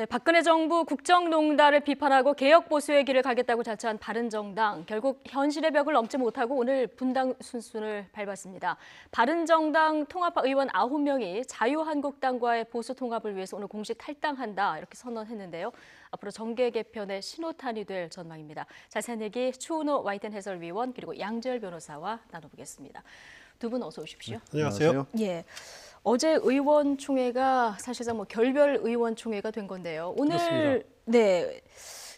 네, 박근혜 정부 국정농단을 비판하고 개혁 보수의 길을 가겠다고 자처한 바른정당. 결국 현실의 벽을 넘지 못하고 오늘 분당 순순을 밟았습니다. 바른정당 통합파 의원 9명이 자유한국당과의 보수 통합을 위해서 오늘 공식 탈당한다 이렇게 선언했는데요. 앞으로 정계 개편의 신호탄이 될 전망입니다. 자세한 얘기 추은호 와이튼 해설위원 그리고 양재열 변호사와 나눠보겠습니다. 두 분 어서 오십시오. 네, 안녕하세요. 예. 어제 의원총회가 사실상 결별 의원총회가 된 건데요. 오늘 그렇습니다. 네,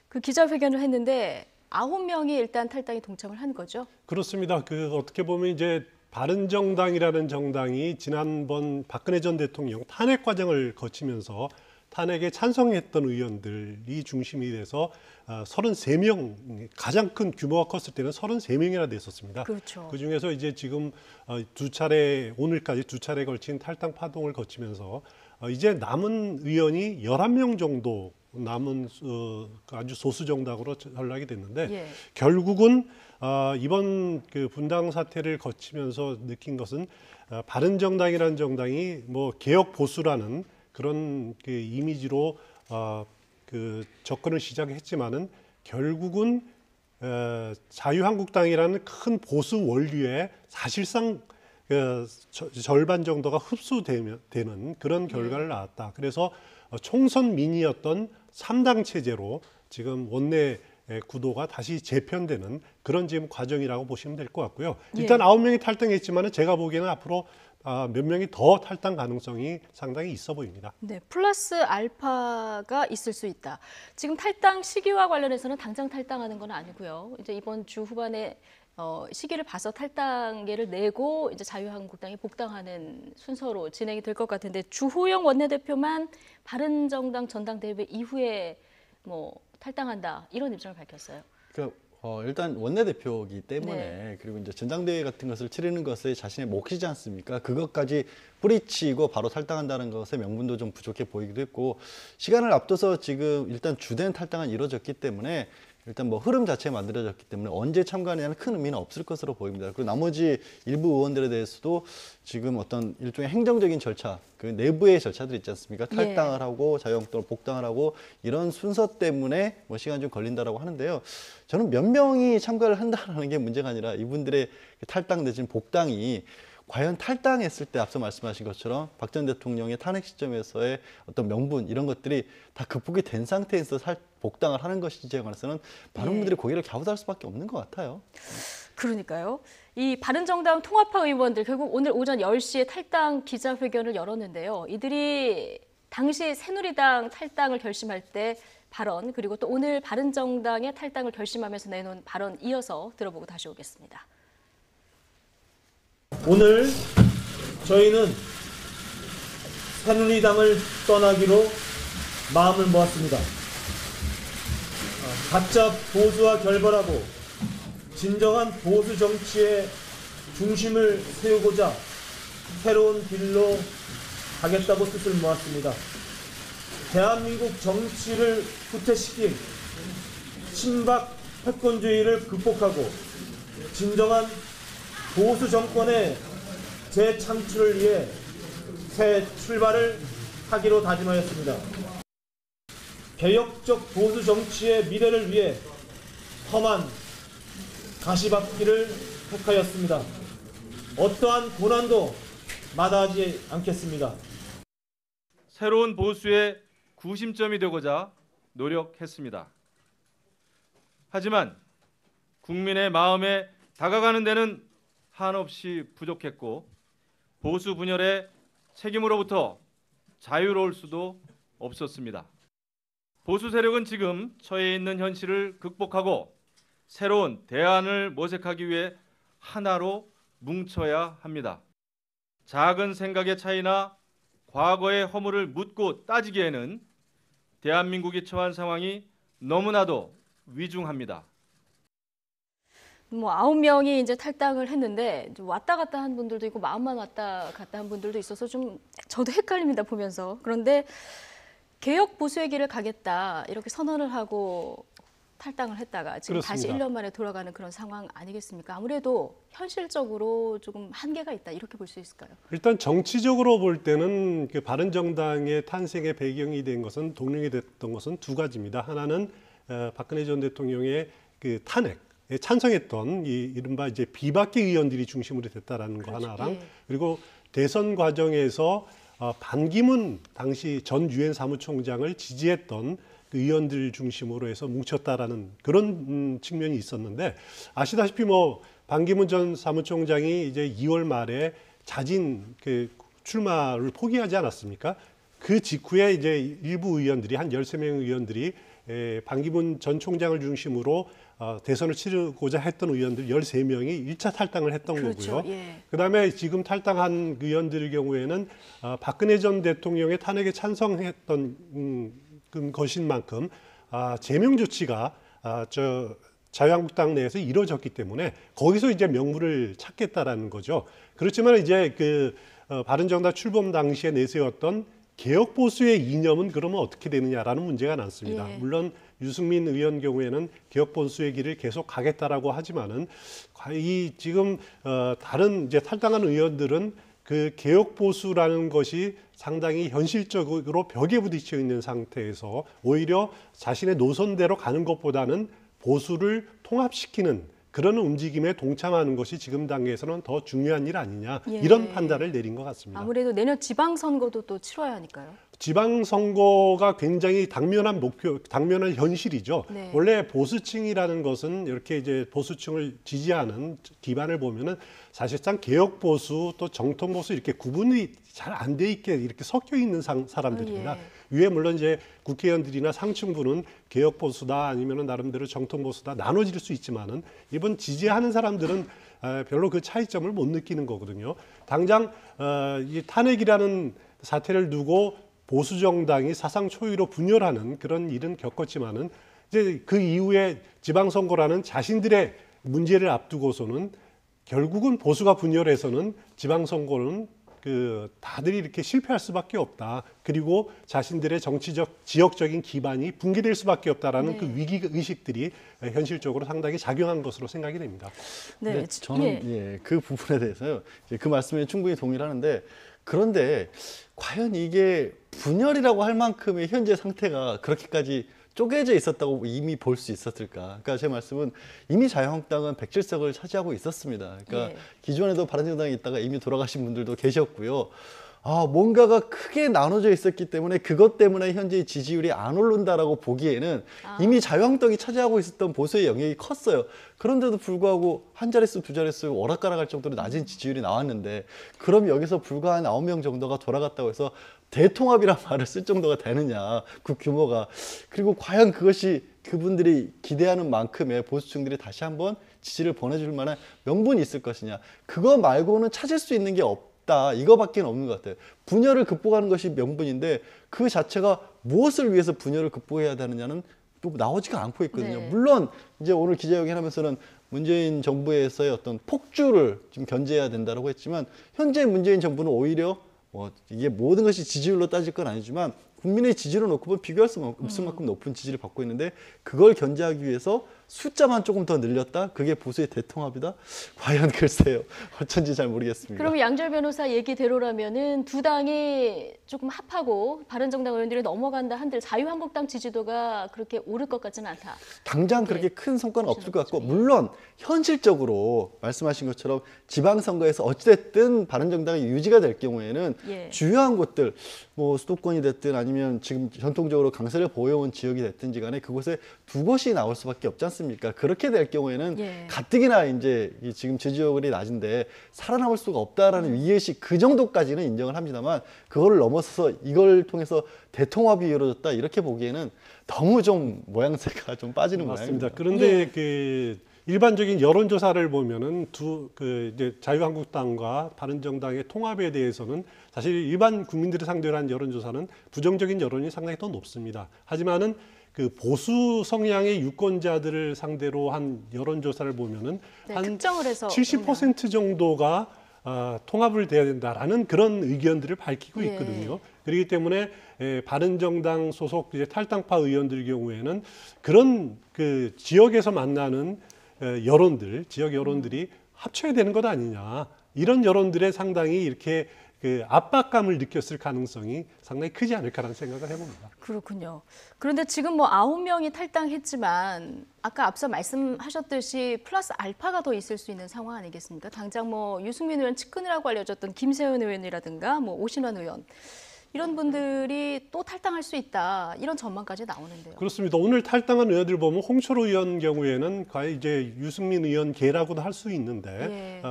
그 기자회견을 했는데 9명이 일단 탈당에 동참을 한 거죠. 그렇습니다. 어떻게 보면 이제 바른정당이라는 정당이 지난번 박근혜 전 대통령 탄핵 과정을 거치면서 탄핵에 찬성했던 의원들이 중심이 돼서 33명, 가장 큰 규모가 컸을 때는 33명이나 됐었습니다. 그렇죠. 그중에서 이제 지금 오늘까지 두 차례 걸친 탈당 파동을 거치면서 이제 남은 의원이 11명 정도 남은 아주 소수 정당으로 전락이 됐는데 예. 결국은 이번 분당 사태를 거치면서 느낀 것은 바른정당이라는 정당이 개혁 보수라는 그런 이미지로 접근을 시작했지만은 결국은 자유한국당이라는 큰 보수 원류에 사실상 절반 정도가 흡수되는 그런 결과를 낳았다. 그래서 총선 민이었던 3당 체제로 지금 원내 구도가 다시 재편되는 그런 지금 과정이라고 보시면 될 것 같고요. 일단 9명이 탈당했지만은 제가 보기에는 앞으로 몇 명이 더 탈당 가능성이 상당히 있어 보입니다. 네, 플러스 알파가 있을 수 있다. 지금 탈당 시기와 관련해서는 당장 탈당하는 건 아니고요. 이제 이번 주 후반에 시기를 봐서 탈당계를 내고 이제 자유한국당이 복당하는 순서로 진행이 될 것 같은데 주호영 원내대표만 바른정당 전당대회 이후에 탈당한다 이런 입장을 밝혔어요. 그러니까 일단 원내대표이기 때문에 네. 그리고 이제 전당대회 같은 것을 치르는 것에 자신의 몫이지 않습니까? 그것까지 뿌리치고 바로 탈당한다는 것의 명분도 좀 부족해 보이기도 했고 시간을 앞둬서 지금 일단 주된 탈당은 이루어졌기 때문에 일단 흐름 자체가 만들어졌기 때문에 언제 참가하느냐는 큰 의미는 없을 것으로 보입니다. 그리고 나머지 일부 의원들에 대해서도 지금 어떤 일종의 행정적인 절차, 그 내부의 절차들이 있지 않습니까? 탈당을 하고 자유한국당으로 복당을 하고 이런 순서 때문에 시간이 좀 걸린다라고 하는데요. 저는 몇 명이 참가를 한다는 게 문제가 아니라 이분들의 탈당 내지는 복당이 과연 탈당했을 때 앞서 말씀하신 것처럼 박 전 대통령의 탄핵 시점에서의 어떤 명분 이런 것들이 다 극복이 된 상태에서 복당을 하는 것인지에 관해서는 많은 분들이 고개를 갸우뚱할 수밖에 없는 것 같아요. 그러니까요. 이 바른정당 통합파 의원들 결국 오늘 오전 10시에 탈당 기자회견을 열었는데요. 이들이 당시 새누리당 탈당을 결심할 때 발언 그리고 또 오늘 바른정당의 탈당을 결심하면서 내놓은 발언 이어서 들어보고 다시 오겠습니다. 오늘 저희는 새누리당을 떠나기로 마음을 모았습니다. 가짜 보수와 결별하고 진정한 보수 정치의 중심을 세우고자 새로운 길로 가겠다고 뜻을 모았습니다. 대한민국 정치를 후퇴시킨 친박 패권주의를 극복하고 진정한 보수 정권의 재창출을 위해 새 출발을 하기로 다짐하였습니다. 개혁적 보수 정치의 미래를 위해 험한 가시밭길을 택하였습니다. 어떠한 고난도 마다하지 않겠습니다. 새로운 보수의 구심점이 되고자 노력했습니다. 하지만 국민의 마음에 다가가는 데는 한없이 부족했고 보수 분열의 책임으로부터 자유로울 수도 없었습니다. 보수 세력은 지금 처해 있는 현실을 극복하고 새로운 대안을 모색하기 위해 하나로 뭉쳐야 합니다. 작은 생각의 차이나 과거의 허물을 묻고 따지기에는 대한민국이 처한 상황이 너무나도 위중합니다. 9명이 이제 탈당을 했는데 좀 왔다 갔다 한 분들도 있고 마음만 왔다 갔다 한 분들도 있어서 좀 저도 헷갈립니다 보면서. 그런데 개혁 보수의 길을 가겠다 이렇게 선언을 하고 탈당을 했다가 지금 다시 그렇습니다. 1년 만에 돌아가는 그런 상황 아니겠습니까? 아무래도 현실적으로 조금 한계가 있다 이렇게 볼 수 있을까요? 일단 정치적으로 볼 때는 그 바른정당의 탄생의 배경이 된 것은 동력이 됐던 것은 두 가지입니다. 하나는 박근혜 전 대통령의 그 탄핵에 찬성했던 이 이른바 이제 비박계 의원들이 중심으로 됐다라는 거 그렇죠. 하나랑 예. 그리고 대선 과정에서 반기문 당시 전 유엔 사무총장을 지지했던 그 의원들 중심으로 해서 뭉쳤다라는 그런 측면이 있었는데 아시다시피 뭐 반기문 전 사무총장이 이제 2월 말에 자진 그 출마를 포기하지 않았습니까? 그 직후에 이제 일부 의원들이 한 13명 의원들이 반기문 전 총장을 중심으로 대선을 치르고자 했던 의원들 13명이 1차 탈당을 했던 그렇죠. 거고요. 예. 그다음에 지금 탈당한 의원들의 경우에는 박근혜 전 대통령의 탄핵에 찬성했던 것인 만큼 제명 조치가 자유한국당 내에서 이루어졌기 때문에 거기서 이제 명분을 찾겠다라는 거죠. 그렇지만 이제 그 바른정당 출범 당시에 내세웠던 개혁 보수의 이념은 그러면 어떻게 되느냐라는 문제가 남습니다. 예. 물론 유승민 의원 경우에는 개혁 보수의 길을 계속 가겠다라고 하지만은 이 지금 다른 이제 탈당한 의원들은 그 개혁 보수라는 것이 상당히 현실적으로 벽에 부딪혀 있는 상태에서 오히려 자신의 노선대로 가는 것보다는 보수를 통합시키는 그런 움직임에 동참하는 것이 지금 단계에서는 더 중요한 일 아니냐 예. 이런 판단을 내린 것 같습니다. 아무래도 내년 지방선거도 또 치러야 하니까요. 지방선거가 굉장히 당면한 목표, 당면한 현실이죠. 네. 원래 보수층이라는 것은 이렇게 이제 보수층을 지지하는 기반을 보면은 사실상 개혁 보수 또 정통 보수 이렇게 구분이 잘 안 돼 있게 이렇게 섞여 있는 사람들입니다. 예. 위에 물론 이제 국회의원들이나 상층부는 개혁 보수다 아니면은 나름대로 정통 보수다 나눠질 수 있지만은 이번 지지하는 사람들은 별로 그 차이점을 못 느끼는 거거든요. 당장 이 탄핵이라는 사태를 두고 보수 정당이 사상 초유로 분열하는 그런 일은 겪었지만은 이제 그 이후에 지방선거라는 자신들의 문제를 앞두고서는 결국은 보수가 분열해서는 지방선거는 그 다들 이렇게 실패할 수밖에 없다. 그리고 자신들의 정치적 지역적인 기반이 붕괴될 수밖에 없다라는 네. 그 위기 의식들이 현실적으로 상당히 작용한 것으로 생각이 됩니다. 네, 근데 저는 그 부분에 대해서요. 이제 그 말씀에 충분히 동의를 하는데 그런데 과연 이게 분열이라고 할 만큼의 현재 상태가 그렇게까지 쪼개져 있었다고 이미 볼 수 있었을까? 그러니까 제 말씀은 이미 자유한국당은 107석을 차지하고 있었습니다. 그러니까 예. 기존에도 바른정당에 있다가 이미 돌아가신 분들도 계셨고요. 뭔가가 크게 나눠져 있었기 때문에 그것 때문에 현재 지지율이 안 오른다라고 보기에는 이미 자유한국당이 차지하고 있었던 보수의 영역이 컸어요. 그런데도 불구하고 한 자릿수, 두 자릿수 오락가락할 정도로 낮은 지지율이 나왔는데 그럼 여기서 불과 한 9명 정도가 돌아갔다고 해서 대통합이란 말을 쓸 정도가 되느냐, 그 규모가. 그리고 과연 그것이 그분들이 기대하는 만큼의 보수층들이 다시 한번 지지를 보내줄 만한 명분이 있을 것이냐. 그거 말고는 찾을 수 있는 게 없다. 이거밖에 없는 것 같아요. 분열을 극복하는 것이 명분인데 그 자체가 무엇을 위해서 분열을 극복해야 되느냐는 또 나오지가 않고 있거든요. 네. 물론 이제 오늘 기자회견하면서는 문재인 정부에서의 어떤 폭주를 좀 견제해야 된다고 했지만 현재 문재인 정부는 오히려 이게 모든 것이 지지율로 따질 건 아니지만 국민의 지지를 놓고 보면 비교할 수 없을 만큼 높은 지지를 받고 있는데 그걸 견제하기 위해서 숫자만 조금 더 늘렸다? 그게 보수의 대통합이다? 과연 글쎄요. 어쩐지 잘 모르겠습니다. 그럼 양절 변호사 얘기대로라면은 두 당이 조금 합하고 바른정당 의원들이 넘어간다 한들 자유한국당 지지도가 그렇게 오를 것 같지는 않다. 당장 그렇게 큰 성과는 없을 것 같고 물론 현실적으로 말씀하신 것처럼 지방선거에서 어찌됐든 바른정당이 유지가 될 경우에는 예. 주요한 곳들 뭐 수도권이 됐든 아니면 지금 전통적으로 강세를 보여온 지역이 됐든지 간에 그곳에 두 곳이 나올 수밖에 없지 않습니까? 그렇게 될 경우에는 예. 가뜩이나 이제 지금 지지율이 낮은데 살아남을 수가 없다라는 위기의식 그 정도까지는 인정을 합니다만 그거를 넘어서서 이걸 통해서 대통합이 이루어졌다 이렇게 보기에는 너무 좀 모양새가 좀 빠지는 맞습니다. 모양입니다. 그런데 그 일반적인 여론조사를 보면은 이제 자유한국당과 바른정당의 통합에 대해서는 사실 일반 국민들을 상대로 한 여론조사는 부정적인 여론이 상당히 더 높습니다. 하지만은 그 보수 성향의 유권자들을 상대로 한 여론조사를 보면은 네, 한 특정을 해서 70% 정도가 통합을 돼야 된다라는 그런 의견들을 밝히고 예. 있거든요. 그렇기 때문에 바른정당 소속 이제 탈당파 의원들 경우에는 그런 그 지역에서 만나는 지역 여론들이 합쳐야 되는 것 아니냐, 이런 여론들에 상당히 이렇게 그 압박감을 느꼈을 가능성이 상당히 크지 않을까라는 생각을 해봅니다. 그렇군요. 그런데 지금 뭐 9명이 탈당했지만 아까 앞서 말씀하셨듯이 플러스 알파가 더 있을 수 있는 상황 아니겠습니까? 당장 뭐 유승민 의원 측근이라고 알려졌던 김세현 의원이라든가 뭐 오신환 의원 이런 분들이 또 탈당할 수 있다, 이런 전망까지 나오는데요. 그렇습니다. 오늘 탈당한 의원들 보면 홍철호 의원 경우에는 과연 이제 유승민 의원 계라고도 할 수 있는데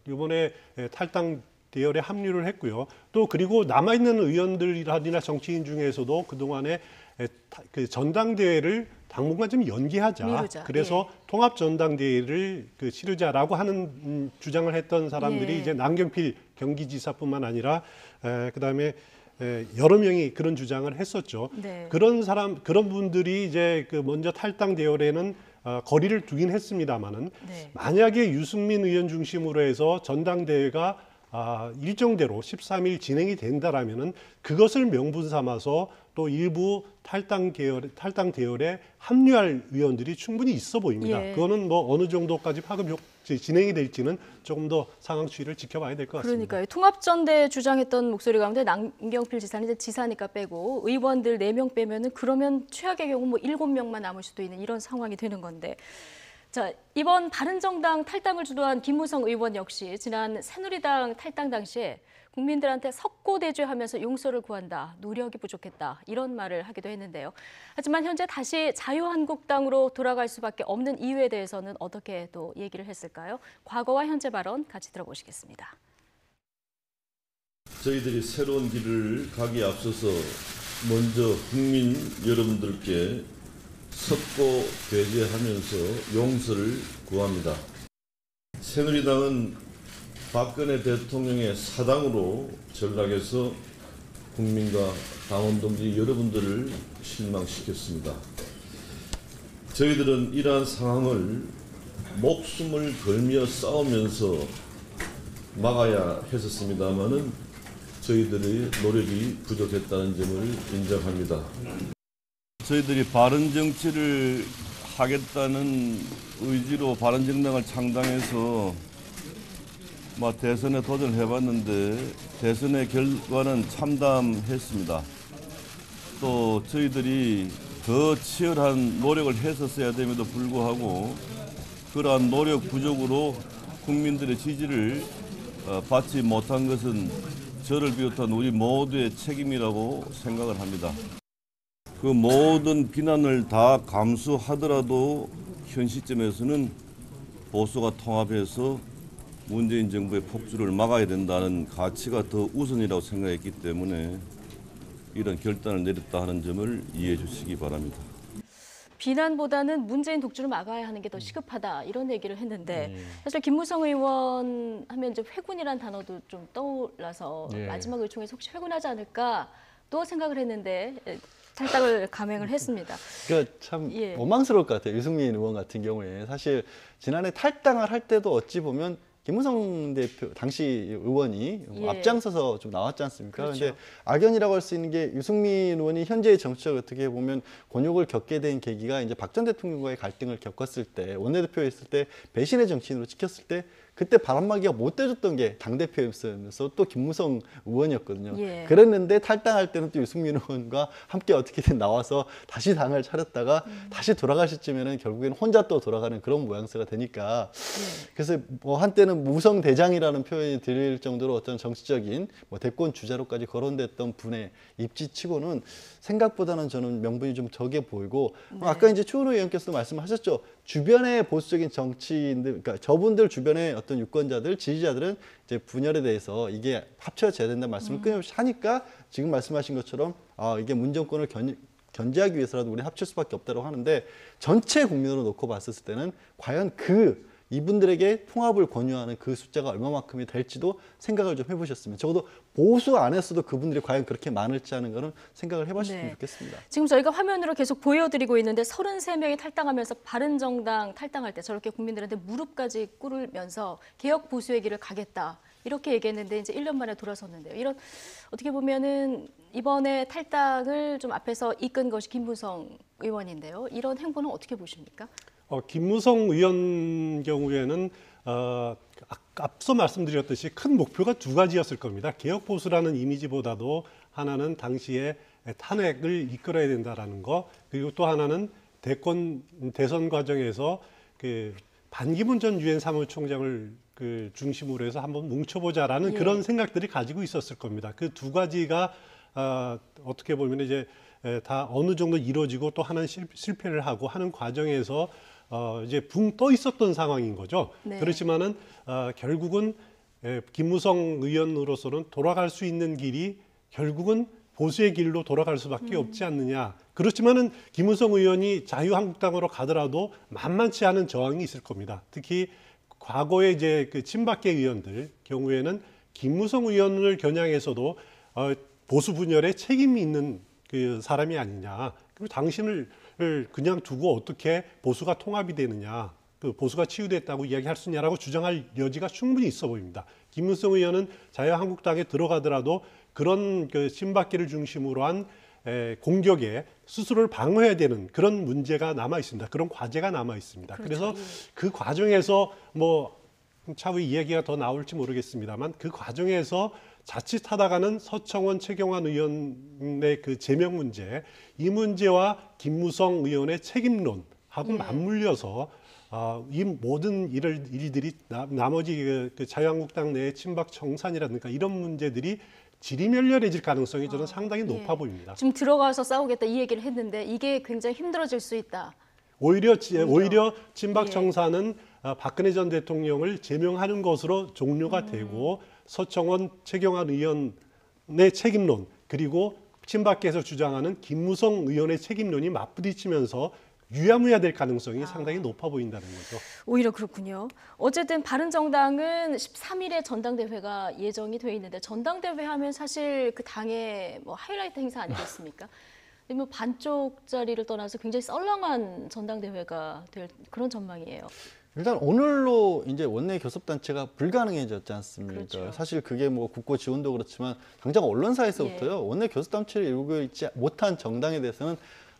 이번에 탈당 대열에 합류를 했고요. 또 그리고 남아있는 의원들이나 정치인 중에서도 그동안에 그 전당대회를 당분간 좀 연기하자. 미루자. 그래서 통합 전당대회를 치르자라고 하는 주장을 했던 사람들이 이제 남경필 경기지사뿐만 아니라 그다음에 여러 명이 그런 주장을 했었죠. 네. 그런 분들이 이제 그 먼저 탈당 대열에는 거리를 두긴 했습니다만은 만약에 유승민 의원 중심으로 해서 전당대회가 일정대로 13일 진행이 된다라면은 그것을 명분 삼아서 또 일부 탈당 대열에 합류할 의원들이 충분히 있어 보입니다. 예. 그거는 뭐 어느 정도까지 진행이 될지는 조금 더 상황 추이를 지켜봐야 될 것 같습니다. 그러니까요. 통합전대 주장했던 목소리 가운데 남경필 지사는 이제 지사니까 빼고 의원들 4명 빼면은 그러면 최악의 경우 뭐 7명만 남을 수도 있는 이런 상황이 되는 건데. 자, 이번 바른정당 탈당을 주도한 김무성 의원 역시 지난 새누리당 탈당 당시에 국민들한테 석고대죄하면서 용서를 구한다, 노력이 부족했다, 이런 말을 하기도 했는데요. 하지만 현재 다시 자유한국당으로 돌아갈 수밖에 없는 이유에 대해서는 어떻게 또 얘기를 했을까요? 과거와 현재 발언 같이 들어보시겠습니다. 저희들이 새로운 길을 가기에 앞서서 먼저 국민 여러분들께 석고 배제하면서 용서를 구합니다. 새누리당은 박근혜 대통령의 사당으로 전락해서 국민과 당원 동지 여러분들을 실망시켰습니다. 저희들은 이러한 상황을 목숨을 걸며 싸우면서 막아야 했었습니다마는 저희들의 노력이 부족했다는 점을 인정합니다. 저희들이 바른 정치를 하겠다는 의지로 바른정당을 창당해서 대선에 도전을 해봤는데 대선의 결과는 참담했습니다. 또 저희들이 더 치열한 노력을 했었어야 됨에도 불구하고 그러한 노력 부족으로 국민들의 지지를 받지 못한 것은 저를 비롯한 우리 모두의 책임이라고 생각을 합니다. 그 모든 비난을 다 감수하더라도 현 시점에서는 보수가 통합해서 문재인 정부의 폭주를 막아야 된다는 가치가 더 우선이라고 생각했기 때문에 이런 결단을 내렸다 하는 점을 이해해 주시기 바랍니다. 비난보다는 문재인 독주를 막아야 하는 게 더 시급하다, 이런 얘기를 했는데 사실 김무성 의원 하면 이제 회군이란 단어도 좀 떠올라서 마지막 의총에서 혹시 회군하지 않을까 또 생각을 했는데 탈당을 감행을 했습니다. 그러니까 참 원망스러울 것 같아요. 유승민 의원 같은 경우에 사실 지난해 탈당을 할 때도 어찌 보면 김무성 대표 당시 의원이 앞장서서 좀 나왔지 않습니까? 그런데 그렇죠. 악연이라고 할 수 있는 게 유승민 의원이 현재의 정치적 어떻게 보면 곤욕을 겪게 된 계기가 이제 박 전 대통령과의 갈등을 겪었을 때, 원내대표였을 때 배신의 정치인으로 찍혔을 때 그때 바람막이가 못 돼줬던 게 당대표였으면서 또 김무성 의원이었거든요. 그랬는데 탈당할 때는 또 유승민 의원과 함께 어떻게든 나와서 다시 당을 차렸다가 다시 돌아갈 시점에는 결국에는 혼자 또 돌아가는 그런 모양새가 되니까 그래서 뭐 한때는 무성대장이라는 표현이 들릴 정도로 어떤 정치적인 대권 주자로까지 거론됐던 분의 입지치고는 생각보다는 저는 명분이 좀 적게 보이고 아까 이제 추은호 의원께서도 말씀하셨죠. 주변의 보수적인 정치인들, 그러니까 저분들 주변의 어떤 유권자들, 지지자들은 이제 분열에 대해서 이게 합쳐져야 된다는 말씀을 끊임없이 하니까 지금 말씀하신 것처럼 이게 문정권을 견제하기 위해서라도 우리 합칠 수밖에 없다고 하는데 전체 국민으로 놓고 봤을 때는 과연 이분들에게 통합을 권유하는 그 숫자가 얼마만큼이 될지도 생각을 좀 해보셨으면, 적어도 보수 안에서도 그분들이 과연 그렇게 많을지 하는 거는 생각을 해보셨으면 좋겠습니다. 지금 저희가 화면으로 계속 보여드리고 있는데 33명이 탈당하면서 바른정당 탈당할 때 저렇게 국민들한테 무릎까지 꿇으면서 개혁 보수의 길을 가겠다, 이렇게 얘기했는데 이제 1년 만에 돌아섰는데요. 이런 어떻게 보면은 이번에 탈당을 좀 앞에서 이끈 것이 김무성 의원인데요. 이런 행보는 어떻게 보십니까? 김무성 의원 경우에는 앞서 말씀드렸듯이 큰 목표가 두 가지였을 겁니다. 개혁 보수라는 이미지보다도 하나는 당시에 탄핵을 이끌어야 된다라는 거, 그리고 또 하나는 대선 과정에서 그 반기문 전 유엔 사무총장을 그 중심으로 해서 한번 뭉쳐보자라는 그런 생각들이 가지고 있었을 겁니다. 그 두 가지가 어떻게 보면 이제 다 어느 정도 이루어지고 또 하나는 실패를 하고 하는 과정에서 이제 붕 떠 있었던 상황인 거죠. 네. 그렇지만은 결국은 김무성 의원으로서는 돌아갈 수 있는 길이 결국은 보수의 길로 돌아갈 수밖에 없지 않느냐. 그렇지만은 김무성 의원이 자유한국당으로 가더라도 만만치 않은 저항이 있을 겁니다. 특히 과거에 이제 그 친박계 의원들 경우에는 김무성 의원을 겨냥해서도 보수 분열에 책임이 있는 그 사람이 아니냐. 그리고 당신을 그냥 두고 어떻게 보수가 통합이 되느냐. 그 보수가 치유됐다고 이야기할 수 있냐라고 주장할 여지가 충분히 있어 보입니다. 김무성 의원은 자유한국당에 들어가더라도 그런 그 친박계를 중심으로 한 공격에 스스로를 방어해야 되는 그런 문제가 남아 있습니다. 그런 과제가 남아 있습니다. 그렇죠. 그래서 그 과정에서 뭐 차후 이야기가 더 나올지 모르겠습니다만 그 과정에서 자칫하다가는 서청원, 최경환 의원의 그 제명 문제, 이 문제와 김무성 의원의 책임론하고 맞물려서 이 모든 일들이 나머지 그 자유한국당 내의 친박 청산이라든가 이런 문제들이 지리멸렬해질 가능성이 저는 상당히 높아 보입니다. 지금 들어가서 싸우겠다 이 얘기를 했는데 이게 굉장히 힘들어질 수 있다. 오히려 친박 청산은 박근혜 전 대통령을 제명하는 것으로 종료가 되고 서청원, 최경환 의원의 책임론 그리고 친박계에서 주장하는 김무성 의원의 책임론이 맞부딪히면서 유야무야 될 가능성이 상당히 높아 보인다는 거죠. 오히려 그렇군요. 어쨌든 바른정당은 13일에 전당대회가 예정이 돼 있는데 전당대회 하면 사실 그 당의 뭐 하이라이트 행사 아니겠습니까? 뭐 반쪽짜리를 떠나서 굉장히 썰렁한 전당대회가 될 그런 전망이에요. 일단 오늘로 이제 원내 교섭단체가 불가능해졌지 않습니까? 그렇죠. 사실 그게 뭐 국고 지원도 그렇지만 당장 언론사에서부터요. 원내 교섭단체를 이루고 있지 못한 정당에 대해서는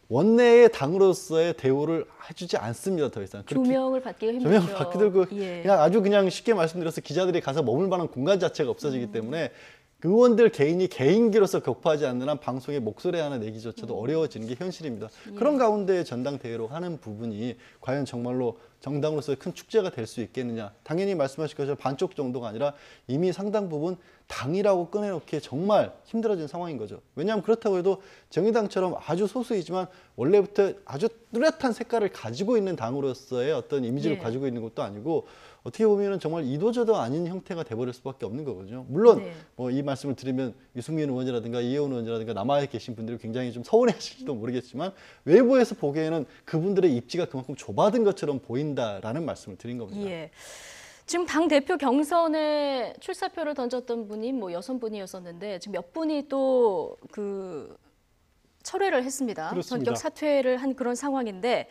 원내의 당으로서의 대우를 해주지 않습니다. 더 이상. 조명을 받기가 힘들죠. 조명을 받기도 그냥 아주 그냥 쉽게 말씀드려서 기자들이 가서 머물 만한 공간 자체가 없어지기 때문에 의원들 개인이 개인기로서 격파하지 않는 한 방송에 목소리 하나 내기조차도 어려워지는 게 현실입니다. 그런 가운데 전당대회로 하는 부분이 과연 정말로 정당으로서의 큰 축제가 될 수 있겠느냐. 당연히 말씀하신 것처럼 반쪽 정도가 아니라 이미 상당 부분 당이라고 꺼내놓기에 정말 힘들어진 상황인 거죠. 왜냐하면 그렇다고 해도 정의당처럼 아주 소수이지만 원래부터 아주 뚜렷한 색깔을 가지고 있는 당으로서의 어떤 이미지를 가지고 있는 것도 아니고 어떻게 보면 정말 이도저도 아닌 형태가 돼버릴 수밖에 없는 거거든요. 물론 뭐 이 말씀을 드리면 유승민 의원이라든가 이혜원 의원이라든가 남아에 계신 분들이 굉장히 좀 서운해하실지도 모르겠지만 외부에서 보기에는 그분들의 입지가 그만큼 좁아든 것처럼 보인다라는 말씀을 드린 겁니다. 예. 지금 당 대표 경선에 출사표를 던졌던 분이 뭐 6분이었었는데 지금 몇 분이 또 그 철회를 했습니다. 그렇습니다. 전격 사퇴를 한 그런 상황인데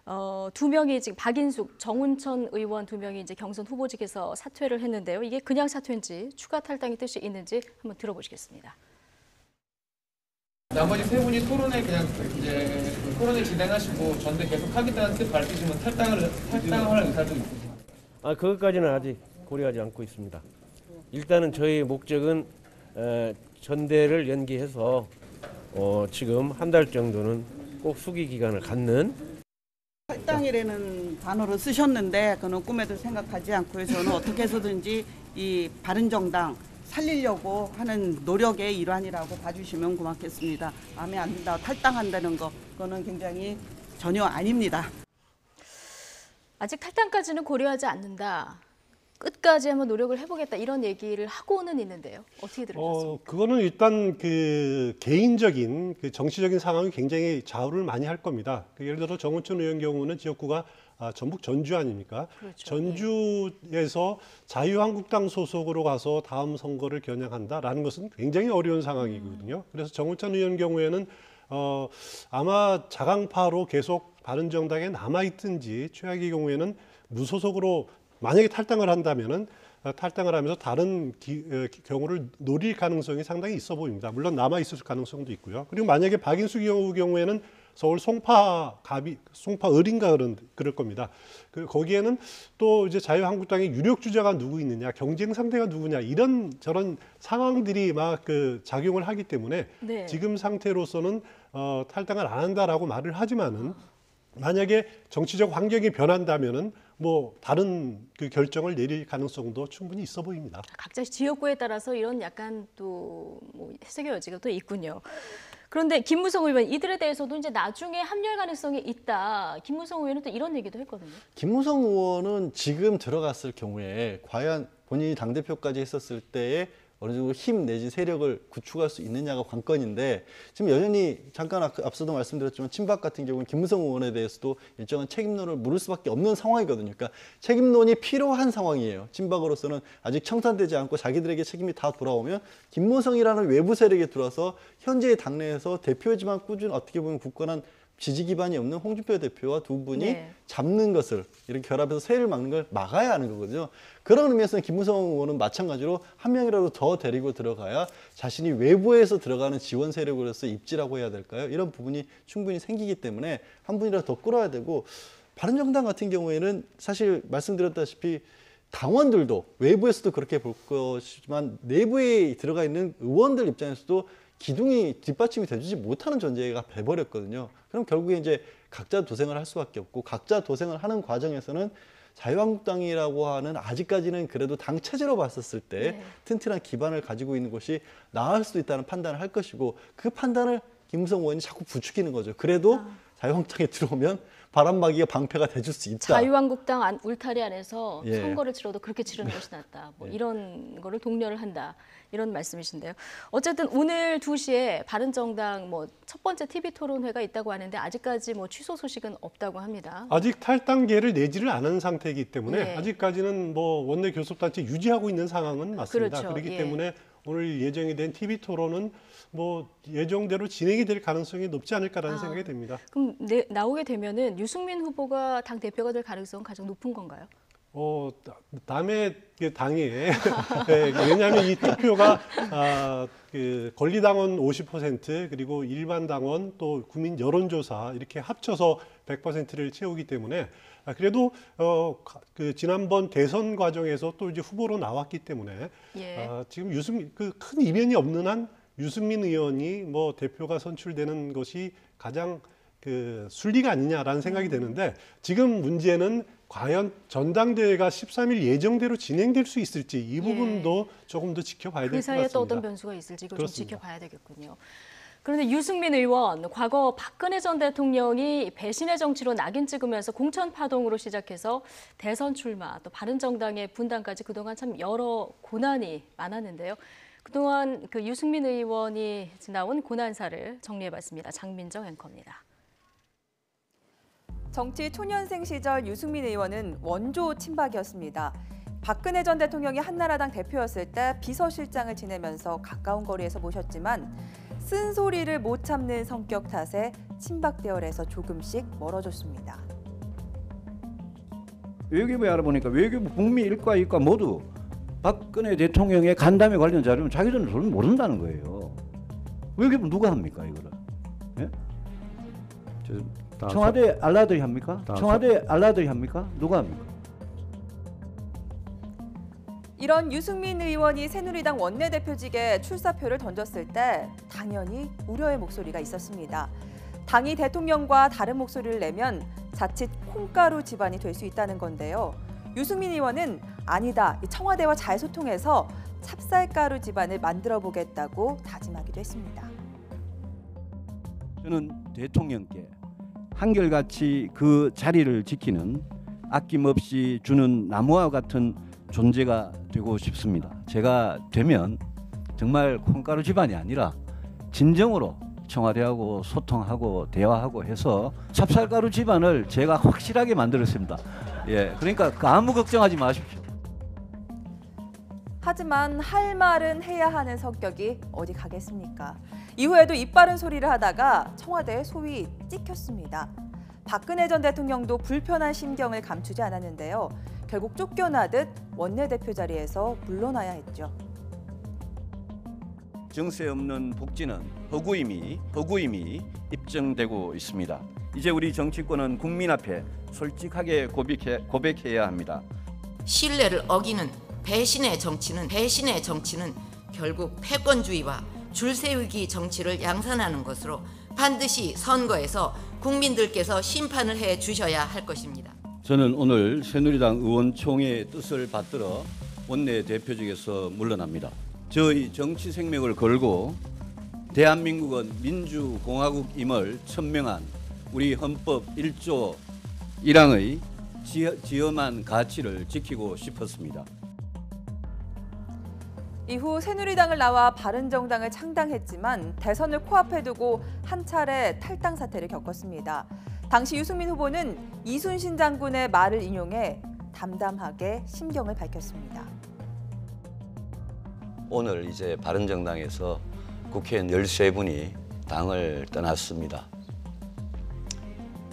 2명이 지금 박인숙, 정운천 의원 2명이 이제 경선 후보직에서 사퇴를 했는데요. 이게 그냥 사퇴인지 추가 탈당의 뜻이 있는지 한번 들어보시겠습니다. 나머지 3분이 토론회 그냥 이제 토론을 진행하시고 전대 계속 하겠다는 뜻 밝히시면 탈당할 의사도 있으세요? 그것까지는 아직 고려하지 않고 있습니다. 일단은 저희 목적은 전대를 연기해서 지금 한 달 정도는 꼭 수기 기간을 갖는 탈당이라는 단어를 쓰셨는데 그는 꿈에도 생각하지 않고요. 저는 어떻게 해서든지 이 바른정당 살리려고 하는 노력의 일환이라고 봐주시면 고맙겠습니다. 마음에 안 든다고 탈당한다는 거 그거는 굉장히 전혀 아닙니다. 아직 탈당까지는 고려하지 않는다. 끝까지 한번 노력을 해보겠다 이런 얘기를 하고는 있는데요. 어떻게 들으셨습니까? 그거는 일단 그 개인적인 그 정치적인 상황이 굉장히 좌우를 많이 할 겁니다. 예를 들어 정운천 의원 경우는 지역구가 전북 전주 아닙니까? 그렇죠. 전주에서 자유한국당 소속으로 가서 다음 선거를 겨냥한다라는 것은 굉장히 어려운 상황이거든요. 그래서 정운천 의원 경우에는 아마 자강파로 계속 바른정당에 남아있든지 최악의 경우에는 무소속으로 만약에 탈당을 한다면은 탈당을 하면서 다른 경우를 노릴 가능성이 상당히 있어 보입니다. 물론 남아 있을 가능성도 있고요. 그리고 만약에 박인수 경우에는 서울 송파 을인가 그럴 겁니다. 거기에는 또 이제 자유한국당의 유력 주자가 누구 있느냐, 경쟁 상대가 누구냐 이런 저런 상황들이 막 작용을 하기 때문에 네. 지금 상태로서는 탈당을 안 한다라고 말을 하지만은 만약에 정치적 환경이 변한다면은 뭐 다른 결정을 내릴 가능성도 충분히 있어 보입니다. 각자 지역구에 따라서 이런 약간 또 뭐 해석의 여지가 또 있군요. 그런데 김무성 의원 이들에 대해서도 이제 나중에 합류할 가능성이 있다. 김무성 의원은 또 이런 얘기도 했거든요. 김무성 의원은 지금 들어갔을 경우에 과연 본인이 당대표까지 했었을 때에 어느 정도 힘 내지 세력을 구축할 수 있느냐가 관건인데 지금 여전히 잠깐 앞서도 말씀드렸지만 친박 같은 경우는 김무성 의원에 대해서도 일정한 책임론을 물을 수밖에 없는 상황이거든요. 그러니까 책임론이 필요한 상황이에요. 친박으로서는 아직 청산되지 않고 자기들에게 책임이 다 돌아오면 김무성이라는 외부 세력에 들어와서 현재의 당내에서 대표지만 꾸준 어떻게 보면 굳건한 지지 기반이 없는 홍준표 대표와 두 분이 네. 잡는 것을 이렇게 결합해서 세를 막는 걸 막아야 하는 거거든요. 그런 의미에서는 김무성 의원은 마찬가지로 한 명이라도 더 데리고 들어가야 자신이 외부에서 들어가는 지원 세력으로서 입지라고 해야 될까요? 이런 부분이 충분히 생기기 때문에 한 분이라도 더 끌어야 되고 바른정당 같은 경우에는 사실 말씀드렸다시피 당원들도 외부에서도 그렇게 볼 것이지만 내부에 들어가 있는 의원들 입장에서도 기둥이 뒷받침이 돼주지 못하는 존재가 돼버렸거든요. 그럼 결국에 이제 각자 도생을 할 수밖에 없고 각자 도생을 하는 과정에서는 자유한국당이라고 하는 아직까지는 그래도 당 체제로 봤었을 때 네. 튼튼한 기반을 가지고 있는 것이 나을 수도 있다는 판단을 할 것이고 그 판단을 김무성 의원이 자꾸 부추기는 거죠. 그래도 자유한국당에 들어오면 바람막이가 방패가 돼줄 수 있다. 자유한국당 울타리 안에서 예. 선거를 치러도 그렇게 치르는 것이 낫다. 뭐 이런 거를 독려를 한다. 이런 말씀이신데요. 어쨌든 오늘 2시에 바른정당 뭐 첫 번째 TV 토론회가 있다고 하는데 아직까지 뭐 취소 소식은 없다고 합니다. 아직 탈당계를 내지를 않은 상태이기 때문에 예. 아직까지는 뭐 원내 교섭단체 유지하고 있는 상황은 맞습니다. 그렇죠. 그렇기 예. 때문에 오늘 예정이 된 TV 토론은 뭐 예정대로 진행이 될 가능성이 높지 않을까라는 생각이 듭니다. 그럼 나오게 되면은 유승민 후보가 당 대표가 될 가능성은 가장 높은 건가요? 다음에 당에 왜냐하면 이 투표가 권리당원 50% 그리고 일반 당원 또 국민 여론조사 이렇게 합쳐서 100%를 채우기 때문에 그래도 지난번 대선 과정에서 또 이제 후보로 나왔기 때문에 예. 지금 큰 이변이 없는 한 유승민 의원이 뭐 대표가 선출되는 것이 가장 순리가 아니냐라는 생각이 드는데 지금 문제는 과연 전당대회가 13일 예정대로 진행될 수 있을지 이 부분도 조금 더 지켜봐야 될 것 그 같습니다. 사이에 또 어떤 변수가 있을지 이걸 좀 그렇습니다. 지켜봐야 되겠군요. 그런데 유승민 의원, 과거 박근혜 전 대통령이 배신의 정치로 낙인 찍으면서 공천 파동으로 시작해서 대선 출마, 또 바른정당의 분당까지 그동안 참 여러 고난이 많았는데요. 그동안 유승민 의원이 지나온 고난사를 정리해봤습니다. 장민정 앵커입니다. 정치 초년생 시절 유승민 의원은 원조 친박이었습니다. 박근혜 전 대통령이 한나라당 대표였을 때 비서실장을 지내면서 가까운 거리에서 모셨지만 쓴소리를 못 참는 성격 탓에 친박 대열에서 조금씩 멀어졌습니다. 외교부에 알아보니까 외교부 북미 일과 이과 모두 박근혜 대통령의 간담회 관련 자료는 자기들은 전혀 모른다는 거예요. 외교부 누가 합니까 이거를? 예? 청와대 알라들이 합니까? 청와대 알라들이 합니까? 누가 합니까? 이런 유승민 의원이 새누리당 원내대표직에 출사표를 던졌을 때 당연히 우려의 목소리가 있었습니다. 당이 대통령과 다른 목소리를 내면 자칫 콩가루 집안이 될 수 있다는 건데요. 유승민 의원은 아니다, 청와대와 잘 소통해서 찹쌀가루 집안을 만들어 보겠다고 다짐하기도 했습니다. 저는 대통령께 한결같이 그 자리를 지키는 아낌없이 주는 나무와 같은 존재가 되고 싶습니다. 제가 되면 정말 콩가루 집안이 아니라 진정으로 청와대하고 소통하고 대화하고 해서 찹쌀가루 집안을 제가 확실하게 만들었습니다. 예, 그러니까 아무 걱정하지 마십시오. 하지만 할 말은 해야 하는 성격이 어디 가겠습니까? 이후에도 입 바른 소리를 하다가 청와대에 소위 찍혔습니다. 박근혜 전 대통령도 불편한 심경을 감추지 않았는데요. 결국 쫓겨나듯 원내대표 자리에서 물러나야 했죠. 정세 없는 복지는 허구임이 입증되고 있습니다. 이제 우리 정치권은 국민 앞에 솔직하게 고백해야 합니다. 신뢰를 어기는 배신의 정치는 결국 패권주의와 줄세우기 정치를 양산하는 것으로 반드시 선거에서 국민들께서 심판을 해 주셔야 할 것입니다. 저는 오늘 새누리당 의원총회의 뜻을 받들어 원내대표직에서 물러납니다. 저희 정치 생명을 걸고 대한민국은 민주공화국임을 천명한 우리 헌법 1조 1항의 지엄한 가치를 지키고 싶었습니다. 이후 새누리당을 나와 바른정당을 창당했지만 대선을 코앞에 두고 한 차례 탈당 사태를 겪었습니다. 당시 유승민 후보는 이순신 장군의 말을 인용해 담담하게 심경을 밝혔습니다. 오늘 이제 바른정당에서 국회의원 13분이 당을 떠났습니다.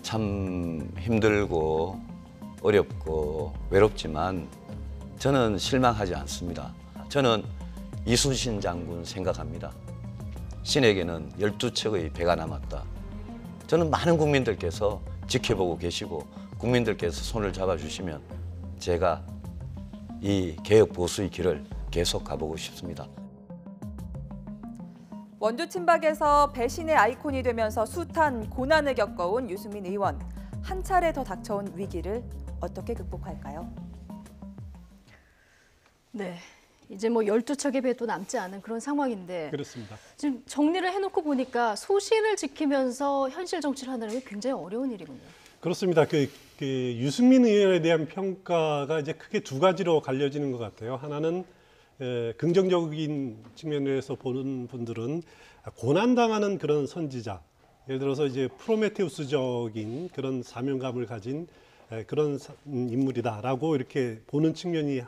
참 힘들고 어렵고 외롭지만 저는 실망하지 않습니다. 저는 이순신 장군 생각합니다. 신에게는 12척의 배가 남았다. 저는 많은 국민들께서 지켜보고 계시고 국민들께서 손을 잡아주시면 제가 이 개혁 보수의 길을 계속 가보고 싶습니다. 원조 친박에서 배신의 아이콘이 되면서 숱한 고난을 겪어온 유승민 의원. 한 차례 더 닥쳐온 위기를 어떻게 극복할까요? 네, 이제 뭐 12척의 배도 남지 않은 그런 상황인데 그렇습니다. 지금 정리를 해놓고 보니까 소신을 지키면서 현실 정치를 한다는 게 굉장히 어려운 일이군요. 그렇습니다. 그 유승민 의원에 대한 평가가 이제 크게 두 가지로 갈려지는 것 같아요. 하나는 긍정적인 측면에서 보는 분들은 고난당하는 그런 선지자, 예를 들어서 이제 프로메테우스적인 그런 사명감을 가진 그런 인물이다라고 이렇게 보는 측면이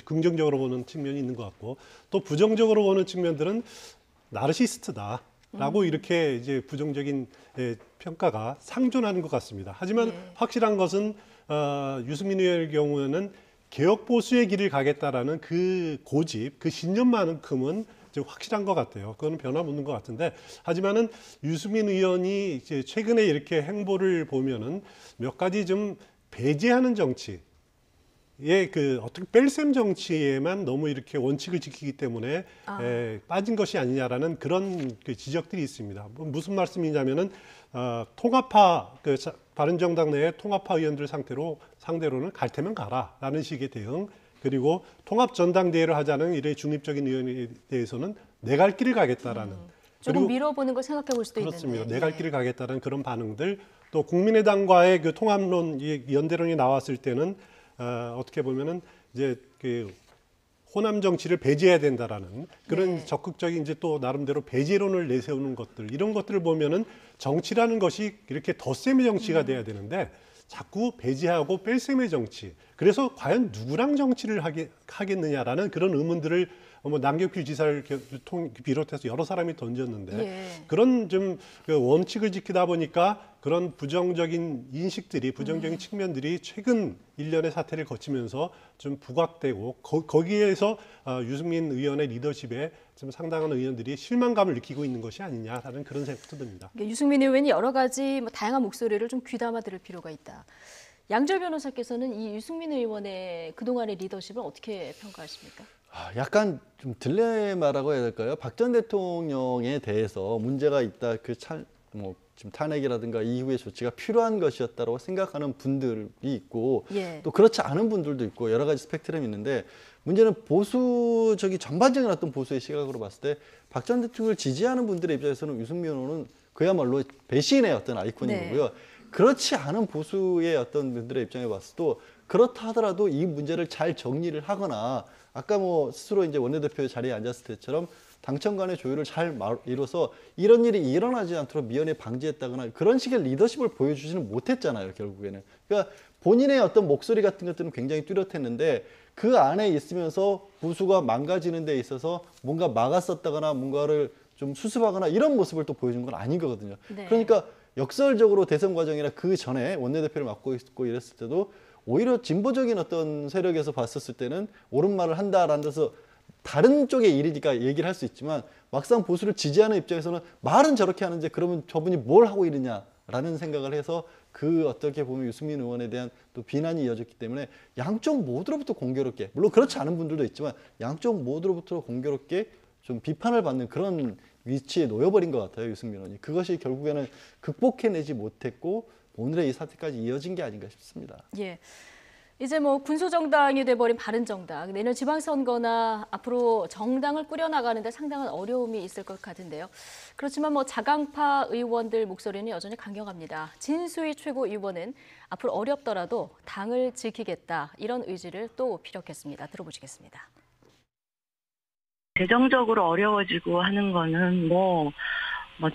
긍정적으로 보는 측면이 있는 것 같고, 또 부정적으로 보는 측면들은 나르시스트다라고 이렇게 이제 부정적인 평가가 상존하는 것 같습니다. 하지만 확실한 것은 유승민 의원의 경우에는 개혁 보수의 길을 가겠다라는 그 고집, 그 신념만큼은 이제 확실한 것 같아요. 그거는 변함없는 것 같은데, 하지만은 유승민 의원이 이제 최근에 이렇게 행보를 보면은 몇 가지 좀 배제하는 정치, 그 어떻게 뺄셈 정치에만 너무 이렇게 원칙을 지키기 때문에 빠진 것이 아니냐라는 그런 그 지적들이 있습니다. 무슨 말씀이냐면은 통합파 바른정당 내의 통합파 의원들 상대로는 갈 테면 가라라는 식의 대응, 그리고 통합 전당대회를 하자는 이런 중립적인 의원에 대해서는 내 갈 길을 가겠다라는 조금 밀어보는 걸 생각해 볼 수도 그렇습니다. 있는데 내 갈 길을 가겠다는 그런 반응들, 또 국민의당과의 그 통합론 연대론이 나왔을 때는 어떻게 보면은 이제 그 호남 정치를 배제해야 된다라는 그런 적극적인 이제 또 나름대로 배제론을 내세우는 것들, 이런 것들을 보면은 정치라는 것이 이렇게 덧셈의 정치가 돼야 되는데 자꾸 배제하고 뺄셈의 정치. 그래서 과연 누구랑 정치를 하겠느냐라는 그런 의문들을 남경필 지사를 비롯해서 여러 사람이 던졌는데 그런 좀 원칙을 지키다 보니까 그런 부정적인 인식들이, 부정적인 측면들이 최근 일련의 사태를 거치면서 좀 부각되고 거기에서 유승민 의원의 리더십에 좀 상당한 의원들이 실망감을 느끼고 있는 것이 아니냐라는 그런 생각도 듭니다. 유승민 의원이 여러 가지 다양한 목소리를 좀 귀담아 들을 필요가 있다. 양절 변호사께서는 이 유승민 의원의 그동안의 리더십을 어떻게 평가하십니까? 약간 좀 딜레마라고 해야 될까요? 박 전 대통령에 대해서 문제가 있다, 지금 탄핵이라든가 이후의 조치가 필요한 것이었다고 생각하는 분들이 있고 또 그렇지 않은 분들도 있고 여러 가지 스펙트럼이 있는데, 문제는 보수적인 전반적인 어떤 보수의 시각으로 봤을 때 박 전 대통령을 지지하는 분들의 입장에서는 유승민 의원은 그야말로 배신의 어떤 아이콘인 거고요. 그렇지 않은 보수의 어떤 분들의 입장에 봤을 때 그렇다 하더라도 이 문제를 잘 정리를 하거나, 아까 스스로 이제 원내대표 자리에 앉았을 때처럼 당청 간의 조율을 잘 이뤄서 이런 일이 일어나지 않도록 미연에 방지했다거나 그런 식의 리더십을 보여주지는 못했잖아요, 결국에는. 그러니까 본인의 어떤 목소리 같은 것들은 굉장히 뚜렷했는데 그 안에 있으면서 보수가 망가지는 데 있어서 뭔가 막았었다거나 뭔가를 좀 수습하거나 이런 모습을 또 보여준 건 아닌 거거든요. 그러니까 역설적으로 대선 과정이나 그 전에 원내대표를 맡고 있고 이랬을 때도 오히려 진보적인 어떤 세력에서 봤었을 때는 옳은 말을 한다라는 데서 다른 쪽의 일이니까 얘기를 할 수 있지만 막상 보수를 지지하는 입장에서는 말은 저렇게 하는데 그러면 저분이 뭘 하고 있느냐라는 생각을 해서 그 어떻게 보면 유승민 의원에 대한 또 비난이 이어졌기 때문에 양쪽 모두로부터 공교롭게, 물론 그렇지 않은 분들도 있지만 양쪽 모두로부터 공교롭게 좀 비판을 받는 그런 위치에 놓여버린 것 같아요, 유승민 의원이. 그것이 결국에는 극복해내지 못했고 오늘의 이 사태까지 이어진 게 아닌가 싶습니다. 예. 이제 뭐 군소정당이 돼버린 바른정당, 내년 지방선거나 앞으로 정당을 꾸려나가는데 상당한 어려움이 있을 것 같은데요. 그렇지만 뭐 자강파 의원들 목소리는 여전히 강경합니다. 진수희 최고위원은 앞으로 어렵더라도 당을 지키겠다, 이런 의지를 또 피력했습니다. 들어보시겠습니다. 재정적으로 어려워지고 하는 거는 뭐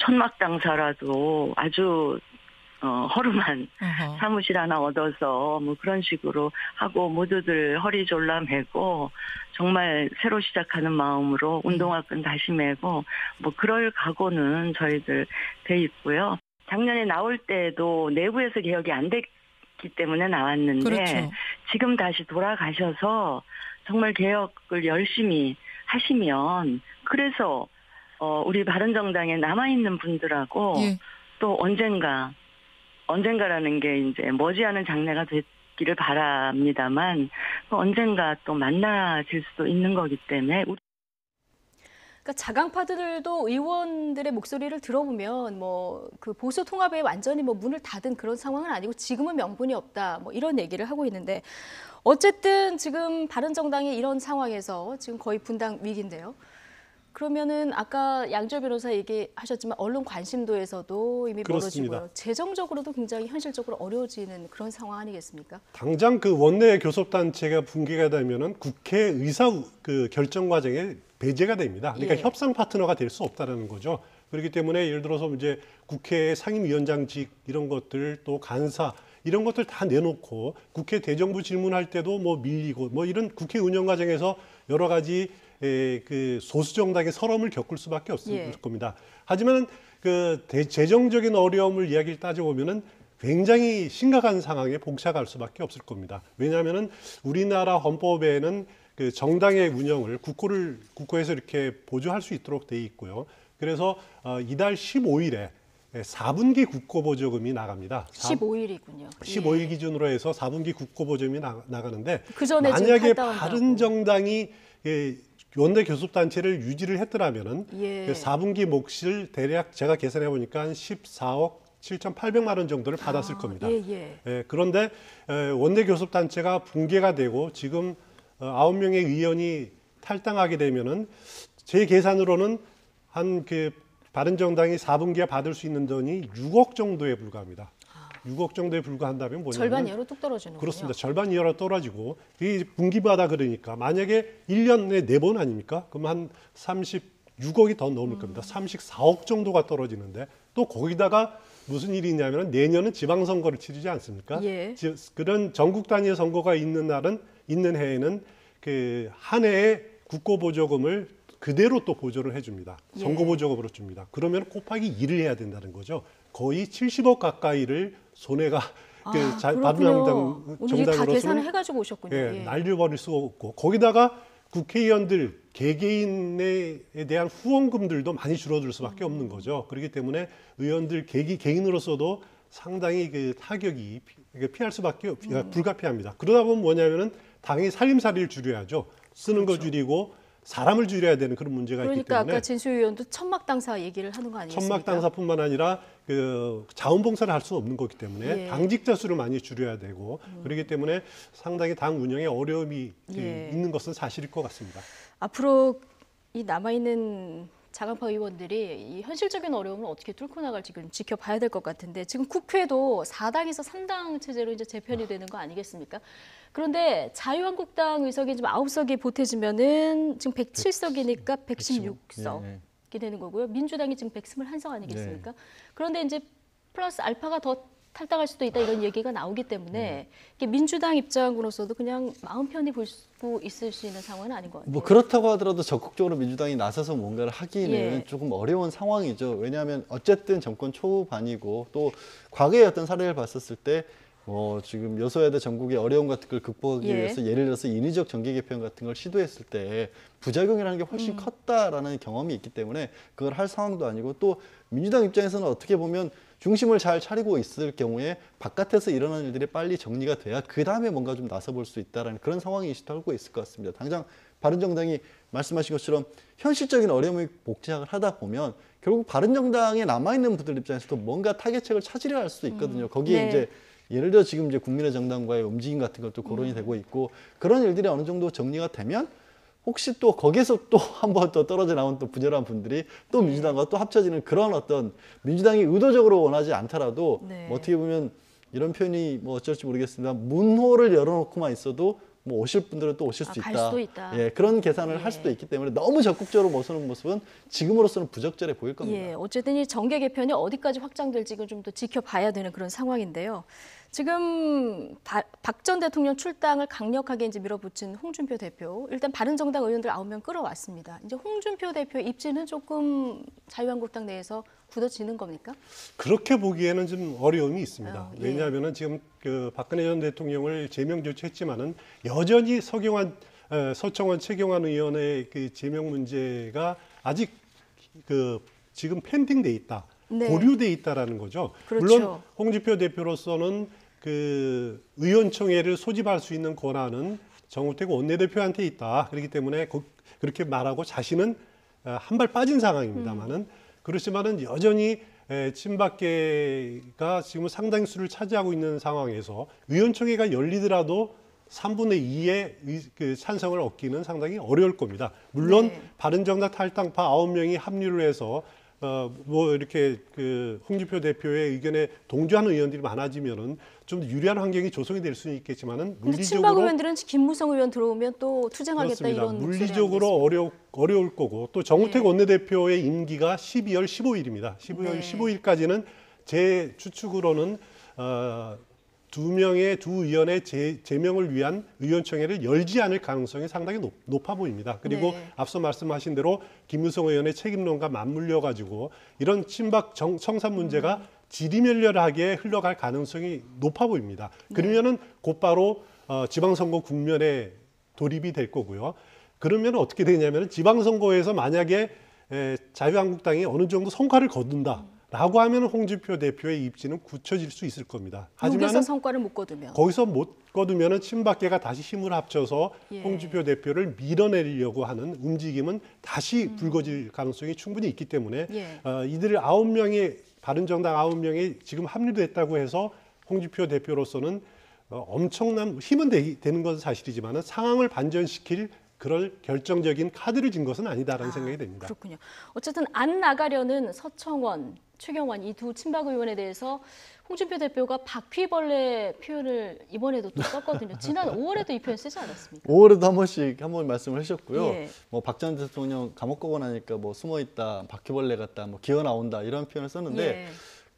천막당사라도 아주 허름한 사무실 하나 얻어서 뭐 그런 식으로 하고 모두들 허리 졸라매고 정말 새로 시작하는 마음으로 운동화끈 다시 매고 뭐 그럴 각오는 저희들 돼 있고요. 작년에 나올 때도 내부에서 개혁이 안 됐기 때문에 나왔는데 그렇죠. 지금 다시 돌아가셔서 정말 개혁을 열심히 하시면 그래서 우리 바른정당에 남아있는 분들하고 또 언젠가라는 게 이제 머지않은 장래가 됐기를 바랍니다만 언젠가 또 만나질 수도 있는 거기 때문에. 그러니까 자강파들도 의원들의 목소리를 들어보면 뭐 그 보수 통합에 완전히 뭐 문을 닫은 그런 상황은 아니고 지금은 명분이 없다, 뭐 이런 얘기를 하고 있는데 어쨌든 지금 바른정당이 이런 상황에서 지금 거의 분당 위기인데요. 그러면은 아까 양지열 변호사 얘기하셨지만 언론 관심도에서도 이미 그렇습니다. 멀어지고요. 재정적으로도 굉장히 현실적으로 어려워지는 그런 상황 아니겠습니까? 당장 그 원내 교섭단체가 붕괴가 되면은 국회 의사 그 결정 과정에 배제가 됩니다. 그러니까 예. 협상 파트너가 될 수 없다는 거죠. 그렇기 때문에 예를 들어서 이제 국회 상임위원장직 이런 것들 또 간사 이런 것들 다 내놓고 국회 대정부 질문할 때도 뭐 밀리고 뭐 이런 국회 운영 과정에서 여러 가지 그 소수 정당의 서름을 겪을 수밖에 없을 겁니다. 하지만 그 재정적인 어려움을 이야기를 따져보면은 굉장히 심각한 상황에 봉착할 수밖에 없을 겁니다. 왜냐하면은 우리나라 헌법에는 그 정당의 운영을 국고에서 이렇게 보조할 수 있도록 돼 있고요. 그래서 이달 15일에 4분기 국고보조금이 나갑니다. 15일이군요. 15일 기준으로 해서 4분기 국고보조금이 나가는데 그 전에 만약에 바른정당이 원내 교섭단체를 유지를 했더라면은 4분기 몫을 대략 제가 계산해 보니까 한 14억 7,800만 원 정도를 받았을 겁니다. 그런데 원내 교섭단체가 붕괴가 되고 지금 9명의 의원이 탈당하게 되면은 제 계산으로는 한 그 바른정당이 4분기에 받을 수 있는 돈이 6억 정도에 불과합니다. 6억 정도에 불과한다면 뭐냐면 절반 이하로 뚝 떨어지는군요. 그렇습니다. 절반 이하로 떨어지고 이 분기마다 그러니까 만약에 1년에 4번 아닙니까? 그럼 한 36억이 더 넘을 겁니다. 34억 정도가 떨어지는데 또 거기다가 무슨 일이 있냐면 내년은 지방선거를 치르지 않습니까? 그런 전국 단위의 선거가 있는 해에는 그 한 해의 국고보조금을 그대로 또 보조를 해줍니다. 선거보조금으로 줍니다. 그러면 곱하기 2를 해야 된다는 거죠. 거의 70억 가까이를 손해가 바른정당 오늘 다 계산을 정당으로서는 해가지고 오셨군요. 날려버릴 수가 없고 거기다가 국회의원들 개개인에 대한 후원금들도 많이 줄어들 수밖에 없는 거죠. 그렇기 때문에 의원들 개인으로서도 상당히 그 타격이 피할 수밖에 불가피합니다. 그러다 보면 뭐냐면은 당연히 살림살이를 줄여야죠. 쓰는 거 줄이고 사람을 줄여야 되는 그런 문제가 있기 때문에. 그러니까 아까 진수 의원도 천막당사 얘기를 하는 거 아니겠습니까? 천막당사뿐만 아니라 그 자원봉사를 할 수는 없는 거기 때문에 당직자 수를 많이 줄여야 되고 그렇기 때문에 상당히 당 운영에 어려움이 있는 것은 사실일 것 같습니다. 앞으로 이 남아있는 자강파 의원들이 이 현실적인 어려움을 어떻게 뚫고 나갈지 지켜봐야 될 것 같은데 지금 국회도 4당에서 3당 체제로 이제 재편이 되는 거 아니겠습니까? 그런데 자유한국당 의석이 좀 9석이 보태지면은 지금 107석이니까 116석이 되는 거고요. 민주당이 지금 121석 아니겠습니까? 그런데 이제 플러스 알파가 더 탈당할 수도 있다 이런 얘기가 나오기 때문에 이게 민주당 입장으로서도 그냥 마음 편히 볼 수 있을 수 있는 상황은 아닌 것 같아요. 뭐 그렇다고 하더라도 적극적으로 민주당이 나서서 뭔가를 하기는 예. 조금 어려운 상황이죠. 왜냐하면 어쨌든 정권 초반이고 또 과거의 어떤 사례를 봤었을 때 지금 여소야대 전국의 어려움 같은 걸 극복하기 예. 위해서 예를 들어서 인위적 정계 개편 같은 걸 시도했을 때 부작용이라는 게 훨씬 컸다라는 경험이 있기 때문에 그걸 할 상황도 아니고 또 민주당 입장에서는 어떻게 보면 중심을 잘 차리고 있을 경우에 바깥에서 일어나는 일들이 빨리 정리가 돼야 그 다음에 뭔가 좀 나서볼 수 있다라는 그런 상황이 시달고 있을 것 같습니다. 당장 바른정당이 말씀하신 것처럼 현실적인 어려움을 복제를 하다 보면 결국 바른정당에 남아있는 분들 입장에서도 뭔가 타겟책을 찾으려 할 수도 있거든요. 거기에 네. 이제 예를 들어 지금 이제 국민의 정당과의 움직임 같은 것도 거론이 되고 있고 그런 일들이 어느 정도 정리가 되면 혹시 또 거기서 또 한 번 더 떨어져 나온 또 부절한 분들이 또 민주당과 또 합쳐지는 그런 어떤 민주당이 의도적으로 원하지 않더라도 네. 뭐 어떻게 보면 이런 표현이 뭐 어쩔지 모르겠습니다. 문호를 열어놓고만 있어도 뭐 오실 분들은 또 오실 수 갈 있다. 수도 있다. 예, 그런 계산을 예. 할 수도 있기 때문에 너무 적극적으로 모서는 모습은 지금으로서는 부적절해 보일 겁니다. 예, 어쨌든 이 정계 개편이 어디까지 확장될지 좀 더 지켜봐야 되는 그런 상황인데요. 지금 박 전 대통령 출당을 강력하게 이제 밀어붙인 홍준표 대표, 일단 바른정당 의원들 9명 끌어왔습니다. 이제 홍준표 대표 입지는 조금 자유한국당 내에서 굳어지는 겁니까? 그렇게 보기에는 좀 어려움이 있습니다. 예. 왜냐하면은 지금 그 박근혜 전 대통령을 제명 조치했지만은 여전히 서청원 최경환 의원의 그 제명 문제가 아직 그 지금 펜딩돼 있다. 네. 보류돼 있다라는 거죠. 그렇죠. 물론 홍준표 대표로서는 그 의원총회를 소집할 수 있는 권한은 정우택 원내대표한테 있다. 그렇기 때문에 그렇게 말하고 자신은 한 발 빠진 상황입니다만은 그렇지만은 여전히 친박계가 지금 상당수를 차지하고 있는 상황에서 의원총회가 열리더라도 3분의 2의 그 찬성을 얻기는 상당히 어려울 겁니다. 물론 네. 바른정당 탈당파 9명이 합류를 해서 뭐 이렇게 그 홍준표 대표의 의견에 동조하는 의원들이 많아지면은 좀 유리한 환경이 조성이 될 수는 있겠지만은 근데 친박 의원들은 김무성 의원 들어오면 또 투쟁하겠다 그렇습니다. 이런 목소리 물리적으로 어려울 거고 또 정우택 원내대표의 임기가 12월 15일입니다. 12월 네. 15일까지는 제 추측으로는 두 의원의 제명을 위한 의원총회를 열지 않을 가능성이 상당히 높아 보입니다. 그리고 네. 앞서 말씀하신 대로 김무성 의원의 책임론과 맞물려 가지고 이런 친박 청산 문제가 지리멸렬하게 흘러갈 가능성이 높아 보입니다. 그러면은 곧바로 지방선거 국면에 돌입이 될 거고요. 그러면 어떻게 되냐면 지방선거에서 만약에 자유한국당이 어느 정도 성과를 거둔다. 라고 하면 홍준표 대표의 입지는 굳혀질 수 있을 겁니다. 여기서 하지만 성과를 못 거두면 거기서 못 거두면 친박계가 다시 힘을 합쳐서 예. 홍준표 대표를 밀어내려고 하는 움직임은 다시 불거질 가능성이 충분히 있기 때문에 예. 이들 9명이 바른정당 9명이 지금 합류됐다고 해서 홍준표 대표로서는 엄청난 힘은 되는 것은 사실이지만 상황을 반전시킬 그럴 결정적인 카드를 진 것은 아니다라는 생각이 듭니다. 그렇군요. 어쨌든 안 나가려는 서청원, 최경환 이 두 친박 의원에 대해서 홍준표 대표가 바퀴벌레 표현을 이번에도 또 썼거든요. 지난 5월에도 이 표현 쓰지 않았습니까? 5월에도 한 번씩 한 번 말씀을 하셨고요. 예. 뭐 박 전 대통령 감옥 가고 나니까 뭐 숨어 있다, 바퀴벌레 같다, 뭐 기어 나온다 이런 표현을 썼는데 예.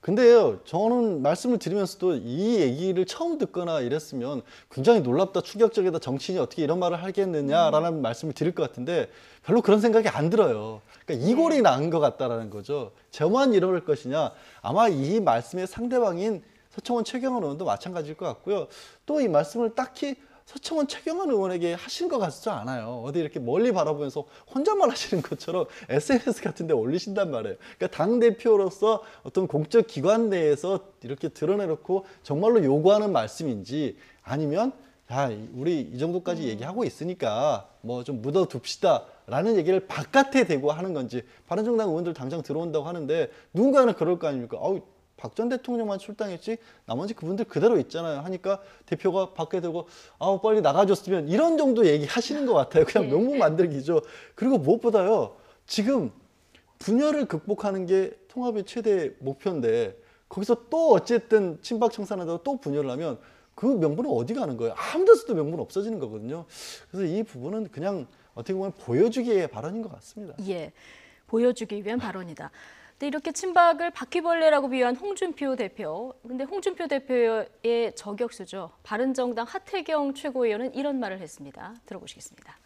근데요, 저는 말씀을 드리면서도 이 얘기를 처음 듣거나 이랬으면 굉장히 놀랍다, 충격적이다, 정치인이 어떻게 이런 말을 하겠느냐라는 말씀을 드릴 것 같은데 별로 그런 생각이 안 들어요. 그러니까 이골이 나은 것 같다라는 거죠. 저만 이럴 것이냐? 아마 이 말씀의 상대방인 서청원 최경환 의원도 마찬가지일 것 같고요. 또 이 말씀을 딱히 서청원 최경환 의원에게 하신 것 같지도 않아요. 어디 이렇게 멀리 바라보면서 혼잣말 하시는 것처럼 SNS 같은 데 올리신단 말이에요. 그러니까 당대표로서 어떤 공적 기관 내에서 이렇게 드러내놓고 정말로 요구하는 말씀인지 아니면 야, 우리 이 정도까지 얘기하고 있으니까 뭐 좀 묻어둡시다 라는 얘기를 바깥에 대고 하는 건지 바른정당 의원들 당장 들어온다고 하는데 누군가는 그럴 거 아닙니까? 박 전 대통령만 출당했지 나머지 그분들 그대로 있잖아요 하니까 대표가 밖에 대고 빨리 나가줬으면 이런 정도 얘기하시는 것 같아요. 그냥 명분 만들기죠. 그리고 무엇보다요. 지금 분열을 극복하는 게 통합의 최대 목표인데 거기서 또 어쨌든 친박 청산하다가 또 분열을 하면 그 명분은 어디 가는 거예요? 아무 데서도 명분 없어지는 거거든요. 그래서 이 부분은 그냥 어떻게 보면 보여주기의 발언인 것 같습니다. 예, 보여주기 위한 발언이다. 근데 이렇게 친박을 바퀴벌레라고 비유한 홍준표 대표. 근데 홍준표 대표의 저격수죠. 바른정당 하태경 최고위원은 이런 말을 했습니다. 들어보시겠습니다.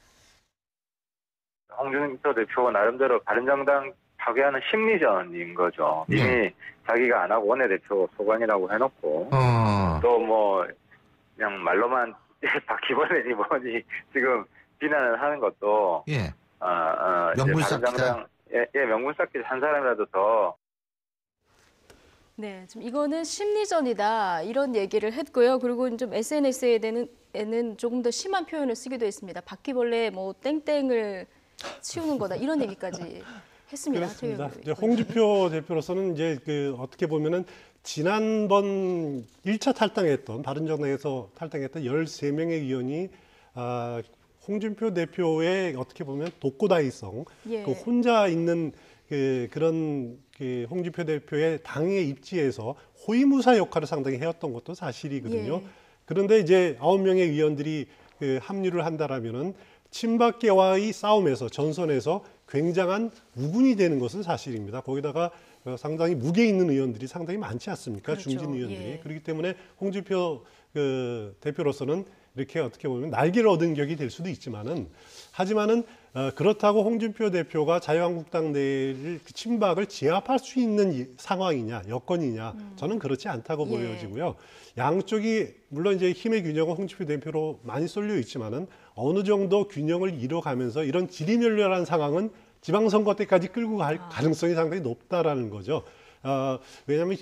홍준표 대표가 나름대로 바른정당 파괴하는 심리전인 거죠. 이미 자기가 안 하고 원내대표 소관이라고 해놓고 또 뭐 그냥 말로만 바퀴벌레니 뭐니 지금 비난을 하는 것도 명분 쌓기다. 명분 쌓기 한 사람이라도 더. 네, 좀 이거는 심리전이다 이런 얘기를 했고요. 그리고 좀 SNS에는 조금 더 심한 표현을 쓰기도 했습니다. 바퀴벌레 뭐 땡땡을 치우는 거다 이런 얘기까지 했습니다. 그렇습니다. 이제 홍준표 대표로서는 이제 어떻게 보면은 지난번 1차 탈당했던 바른정당에서 탈당했던 13명의 의원이 홍준표 대표의 어떻게 보면 독고다이성, 혼자 있는 그런 홍준표 대표의 당에 입지에서 호위무사 역할을 상당히 해왔던 것도 사실이거든요. 그런데 이제 9명의 의원들이 합류를 한다라면은 친박계와의 싸움에서 전선에서 굉장한 우군이 되는 것은 사실입니다. 거기다가 상당히 무게 있는 의원들이 상당히 많지 않습니까? 그렇죠. 중진 의원들이. 그렇기 때문에 홍준표 대표로서는 이렇게 어떻게 보면 날개를 얻은 격이 될 수도 있지만은 하지만은 그렇다고 홍준표 대표가 자유한국당 내를 친박을 제압할 수 있는 상황이냐 여건이냐 저는 그렇지 않다고 보여지고요. 양쪽이 물론 이제 힘의 균형은 홍준표 대표로 많이 쏠려 있지만은 어느 정도 균형을 이뤄가면서 이런 지리멸렬한 상황은 지방선거 때까지 끌고 갈 가능성이 상당히 높다라는 거죠. 왜냐하면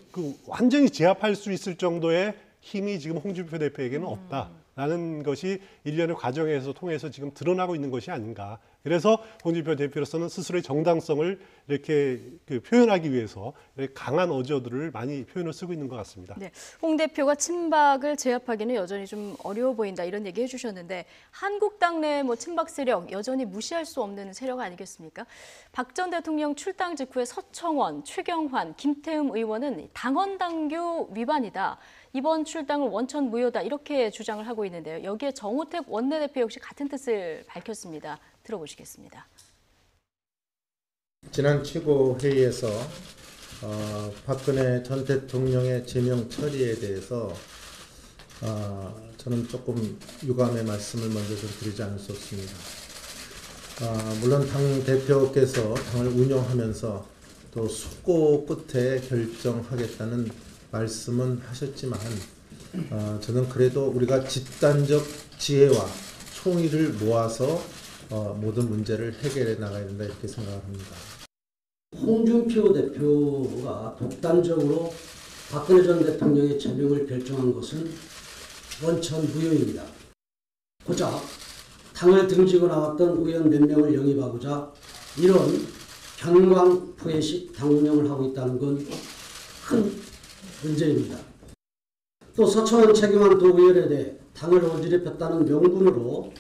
완전히 제압할 수 있을 정도의 힘이 지금 홍준표 대표에게는 없다라는 것이 일련의 과정에서 통해서 지금 드러나고 있는 것이 아닌가. 그래서 홍준표 대표로서는 스스로의 정당성을 이렇게 표현하기 위해서 이렇게 강한 어조들을 많이 표현을 쓰고 있는 것 같습니다. 네, 홍 대표가 친박을 제압하기는 여전히 좀 어려워 보인다 이런 얘기 해주셨는데 한국당 내 뭐 친박 세력 여전히 무시할 수 없는 세력 아니겠습니까? 박 전 대통령 출당 직후에 서청원, 최경환, 김태흠 의원은 당원 당규 위반이다. 이번 출당은 원천 무효다 이렇게 주장을 하고 있는데요. 여기에 정우택 원내대표 역시 같은 뜻을 밝혔습니다. 들어보시겠습니다. 지난 최고회의에서 박근혜 전 대통령의 제명 처리에 대해서 저는 조금 유감의 말씀을 먼저 좀 드리지 않을 수 없습니다. 물론 당 대표께서 당을 운영하면서 또 숙고 끝에 결정하겠다는 말씀은 하셨지만 저는 그래도 우리가 집단적 지혜와 총의를 모아서 모든 문제를 해결해 나가야 된다 이렇게 생각합니다. 홍준표 대표가 독단적으로 박근혜 전 대통령의 제명을 결정한 것은 원천 무효입니다. 고작 당을 등지고 나왔던 의원 몇 명을 영입하고자 이런 편광포회식 당 운영을 하고 있다는 건 큰 문제입니다. 또 서청원 최경환 두 의원에 대해 당을 어지럽혔다는 명분으로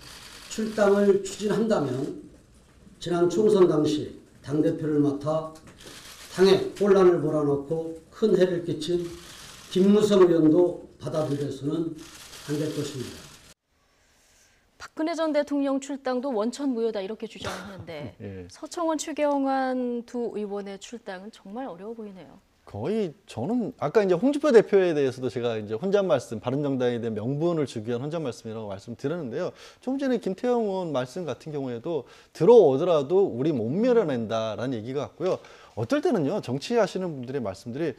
출당을 추진한다면 지난 총선 당시 당대표를 맡아 당에 혼란을 몰아넣고 큰 해를 끼친 김무성 의원도 받아들여서는 안 될 것입니다. 박근혜 전 대통령 출당도 원천 무효다 이렇게 주장을 하는데 서청원, 최경환 두 의원의 출당은 정말 어려워 보이네요. 거의 저는 아까 이제 홍준표 대표에 대해서도 제가 이제 혼잣 말씀, 바른정당에 대한 명분을 주기 위한 혼잣 말씀이라고 말씀드렸는데요. 좀 전에 김태형 의원 말씀 같은 경우에도 들어오더라도 우리 못 밀어낸다라는 얘기가 같고요. 어떨 때는요, 정치하시는 분들의 말씀들이